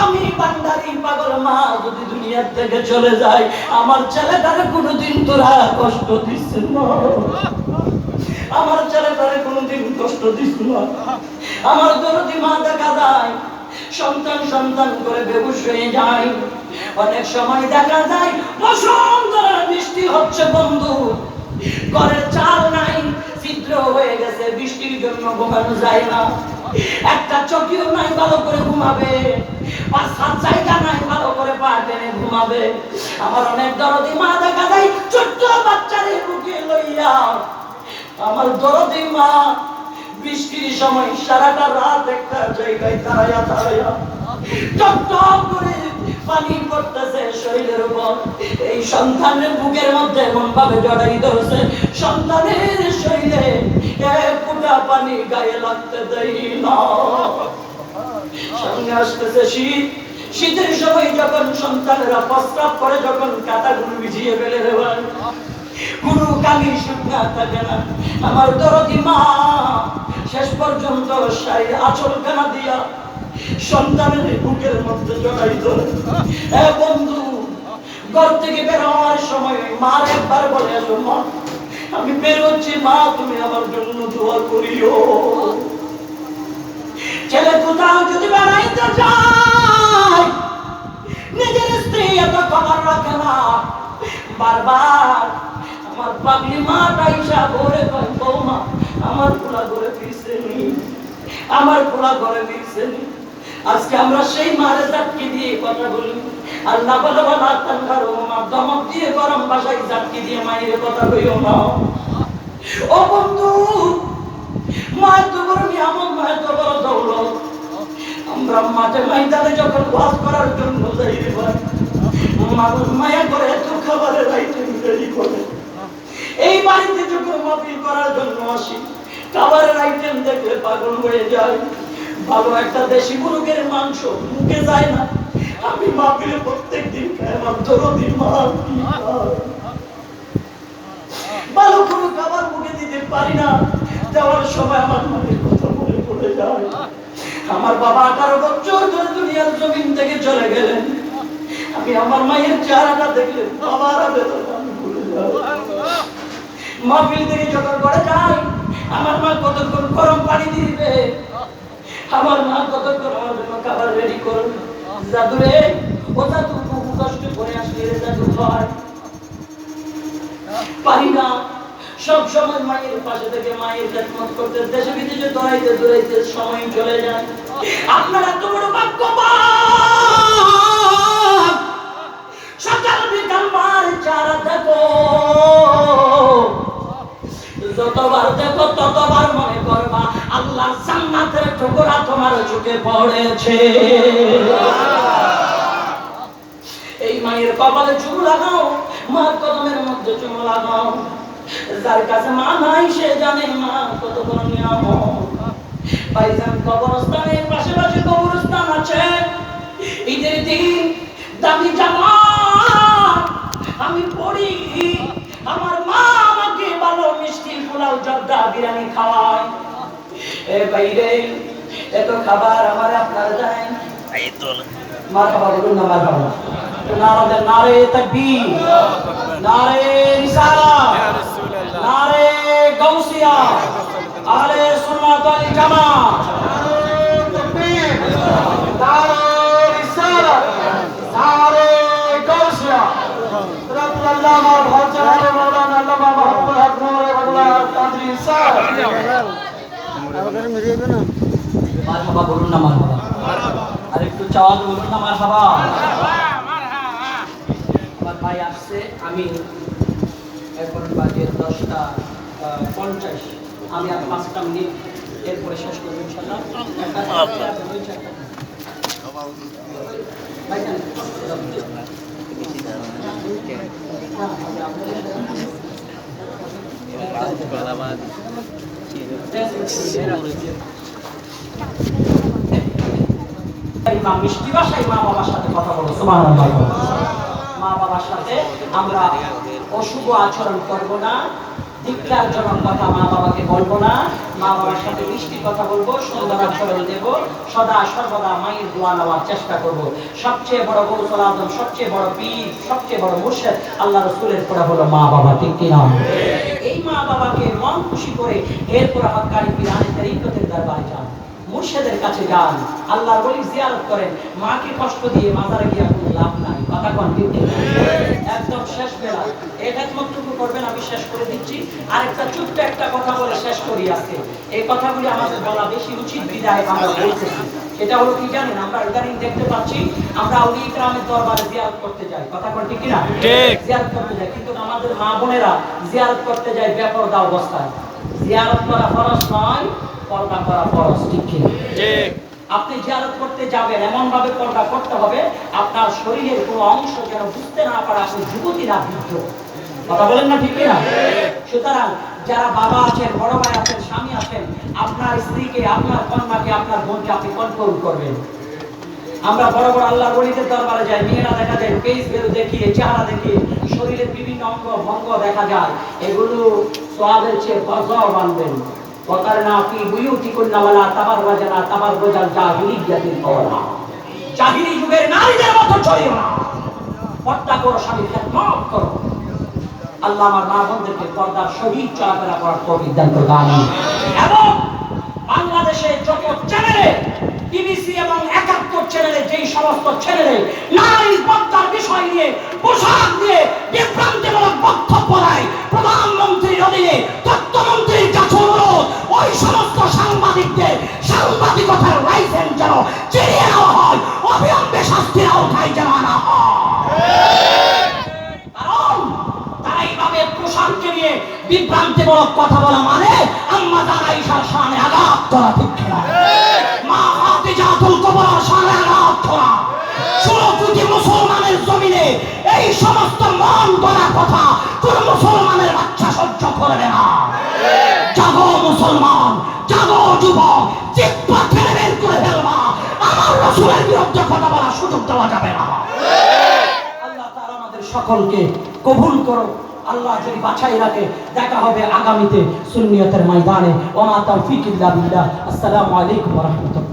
Speaker 1: আমি বান্দারি পাগল মা যদি দুনিয়ার থেকে চলে যায়, আমার ছেলেটারে কোনোদিন তোরা কষ্ট দিস না, আমার ছেলেটারে কোনোদিন কষ্ট দিস না। আমার দরদি মা দেখা যায় সন্তান সন্তান করে বেহুশ হয়ে যায়। অনেক সময় দেখা যায় বসন্তরা বৃষ্টি হচ্ছে বন্ধু, ঘরের চাল নাই, ছিদ্র হয়ে গেছে, বৃষ্টির জন্য ঘুমানো যায় না, একটা চকিও নাই ভালো করে ঘুমাবে। পাঁচ সাত জায়গা নাই ভালো করে পা টেনে ঘুমাবে। আমার অনেক দরদি মা দেখা যায় ছোট্ট বাচ্চারে বুকে লইয়া, আমার দরদি মা বৃষ্টির সময় সারাটা রাত একটা জায়গায় দাঁড়াইয়া দাঁড়াইয়া টপ করে পানি পড়তেছে শরীরের উপর। এই সন্তানের বুকের মধ্যে এমন ভাবে জড়াই ধরছে, সন্তানের শরীরে এক ফোঁটা পানি গায়ে লাগতে দেয় না। সামনে আসতেছে শীত, শীতের সময় যখন সন্তানেরা প্রস্রাব করে, যখন কাঁটাগুলো ভিজিয়ে ফেলে দেওয়ার কোনো কালি শুকনা থাকে না, আমার দরদি মা শেষ পর্যন্ত শাড়ির আঁচলখানা দিয়া সন্তানের বুকের মধ্যে জড়াই ধরে। বন্ধু, ঘর থেকে বের হওয়ার সময় মার একবার বলে আসো, মা আমি বের হচ্ছি, মা তুমি আমার জন্য দোয়া করিও। ছেলে কোথাও যদি বেড়াইতে যায়, নিজের স্ত্রী এত খবর রাখে না, বারবার আমার পাগলি মা টাইসা ঘরে কয়, বৌমা আমার পোলা ঘরে ফিরছেনি, আমার পোলা ঘরে ফিরছেনি। আজকে আমরা সেই মারে জাটকি দিয়ে কথা বলি। আল্লাহ বলে বলা তার দমক দিয়ে গরম ভাষায় জাটকি দিয়ে মায়ের কথা কইও না। ও বন্ধু, মায়ের তো বড় নিয়ামত, মায়ের তো বড় দৌলত। আমরা মাঠে ময়দানে যখন ওয়াজ করার জন্য যাই রে ভাই, মায়া করে এত খাবারের আইটেম তৈরি করে। এই বাড়িতে যখন মাহফিল করার জন্য আসি, খাবারের আইটেম দেখলে পাগল হয়ে যায়। ভালো একটা দেশি মুরগের মাংস মুখে যায় না, আমি মাহফিলে প্রত্যেকদিন খাই। আমার দরদি মা ভালো কোনো খাবার মুখে দিতে পারি না, যাওয়ার সময় আমার মায়ের কথা মনে পড়ে যায়। আমার বাবা 18 বছর ধরে দুনিয়ার জমিন থেকে চলে গেলেন, আমি আমার মায়ের চেহারাটা দেখলে বাবার বেদনা আমি ভুলে যাই। মাহফিল থেকে যখন ঘরে যাই, আমার মা কতক্ষণ গরম পানি দিবে, আমার মা কতক্ষণ আমার জন্য খাবার রেডি করবে। জাদু রে, ও জাদু বহু কষ্ট করে আসলে রে জাদু হয় পারি না। সব সময় মায়ের পাশে থেকে মায়ের খেদমত করতে, দেশে বিদেশে দৌড়াইতে দৌড়াইতে সময় চলে যায়। আপনারা তো বড় ভাগ্যবান, সকাল বিকাল মার চারা দেখো, যতবার দেখো ততবার মনে করবা আল্লাহ জান্নাতের টুকরা তোমার চোখে পড়েছে। এই মায়ের কপালে চুমু লাগাও, মার কদমের মধ্যে চুমু লাগাও। যার কাছে মা নাই সে জানে মা কত বড় নিয়ামত। ভাইজান, কবরস্থানের পাশাপাশি কবরস্থান আছে। ঈদের দিন দামি জামা আমি পড়ি, আমার মা আমাকে ভালো মিষ্টি পোলাও জর্দা বিরিয়ানি খাওয়ায়। এ বাইরে এত খাবার আমার আপনারা জানেন। মারহাবা বলুন না, মারহাবা। নারে নারে তাকবীর, নারে রিসালাত, নারে গাউসিয়া, আহলে সুন্নাত ওয়াল জামাত, নারে তাকবীর, নারে রিসালাত, নারে গাউসিয়া। রাব্বুল্লাহ আমার ভাইজান মাওলানা আল্লামা মাহমুদ হক নূরে বাংলা কাজী সাহেব। মারহাবা বলুন না, মারহাবা। আর একটু চাওয়াজ বলুন না, মারহাবা। আমার ভাই আসছে, আমি এখন বাজে 10:50, আমি আর 5টা মিনিট এরপরে শেষ করবো ইনশাআল্লাহ। মিষ্টি ভাষায় মা বাবার সাথে কথা বলো, সুবহানাল্লাহ। মা বাবার সাথে আমরা অশুভ আচরণ করব না, ধিক্কারজনক কথা মা বাবাকে বলবো না, মা বাবার সাথে মিষ্টি কথা বলবো, সুন্দর আচরণ দেব, সদা সর্বদা মায়ের দোয়া নেওয়ার চেষ্টা করব। সবচেয়ে বড় গৌসুল আজম, সবচেয়ে বড় পীর, সবচেয়ে বড় মুর্শিদ আল্লাহ রাসূলের পরে হলো মা বাবা, ঠিক কি না? এই মা বাবাকে মন খুশি করে এরপর হক্কানি পীরানে তরিকতের দরবারে যান, মুর্শিদের কাছে যান, আল্লাহর ওলি জিয়ারত করেন। মাকে কষ্ট দিয়ে মাজারে গিয়ে কোনো লাভ নাই, কথা কোন ঠিক না? একদম শেষ বেলা এই খেদমতটুকু করবেন, আমি শেষ করে দিচ্ছি। আরেকটা ছোট্ট একটা কথা বলে শেষ করি আজকে। এই কথাগুলি আমাদের বলা বেশি উচিত বিধায় আমরা বলতেছি। এটা হলো কি জানেন, আমরা ইদানিং দেখতে পাচ্ছি আমরা আউলিয়া ইকরামের দরবারে জিয়ারত করতে যাই, কথা কোন ঠিক কিনা?
Speaker 2: ঠিক।
Speaker 1: জিয়ারত করতে যাই, কিন্তু আমাদের মা বোনেরা জিয়ারত করতে যায় বেপরদা অবস্থায়। জিয়ারত করা ফরজ নয়, পর্দা করা ফরজ, ঠিক কিনা?
Speaker 2: ঠিক।
Speaker 1: আপনি জিয়ারত করতে যাবেন এমন ভাবে পর্দা করতে হবে আপনার শরীরের কোনো অংশ যেন বুঝতে না পারে আপনি যুবতী না বৃদ্ধ, কথা বলেন না ঠিক কিনা? সুতরাং যারা বাবা আছেন, বড় ভাই আছেন, স্বামী আছেন, আপনার স্ত্রীকে, আপনার কন্যাকে, আপনার বোনকে আপনি কন্ট্রোল করবেন। আমরা বড় বড় আল্লাহর ওলিদের দরবারে যাই, মেয়েরা দেখা যায় পেজ বেরো দেখিয়ে, চেহারা দেখিয়ে, শরীরের বিভিন্ন অঙ্গ ভঙ্গ দেখা যায়, এগুলো সওয়াবের চেয়ে গজব আনবেন। ওয়াকারনা ফি বুয়ুতিকুন্না ওয়ালা তাবাররাজনা তাবাররুজাল জাহিলিয়াতিল আওলা। জাহিলি যুগের নারীদের মতো চলিও না, পর্দা করো, স্বামীর খেদমত করো। আল্লাহ আমার মা বোনদেরকে পর্দার সহিত চলাফেরা করার তৌফিক দান করুন, আমিন। এবং বাংলাদেশে যত চ্যানেলে, টিভিসি এবং ৭১ চ্যানেলে যেই সমস্ত চ্যানেলে নারী পর্দার বিষয় নিয়ে, পোশাক নিয়ে বিভ্রান্তিমূলক বক্তব্য দেয়, প্রধানমন্ত্রীর অধীনে তথ্যমন্ত্রীর কাছে অনুরোধ, ওই সমস্ত সাংবাদিকদের সাংবাদিকতার লাইসেন্স যেন চিনিয়ে নেওয়া হয়, অবিলম্বে শাস্তির আওতায় যেন আনা হয়। কারণ তারা এইভাবে পোশাককে নিয়ে বিভ্রান্তিমূলক কথা বলা মানে আম্মা জান আয়েশার শানে আঘাত করা, ঠিক কিনা? মা খাদিজাতুল কুবরার শানে আঘাত করা। ১৬ কোটি মুসলমানের জমিনে এই সমস্ত মন গড়া কথা কোন মুসলমানের বাচ্চা সহ্য করবে না। জাগো মুসলমান, জাগো যুবক, জিহ্বা ঠেলে বের করে ফেলবা, আমার রাসূলের বিরুদ্ধে কথা বলার সুযোগ দেওয়া যাবে না। আল্লাহ তাআলা আমাদের সকলকে কবুল করো। আল্লাহ যদি বাছাই রাখে, দেখা হবে আগামীতে সুন্নিয়তের ময়দানে। ওয়া মা তাওফীক ইল্লা বিল্লাহ। আসসালামু আলাইকুম ওয়া রাহমাতুল্লাহ।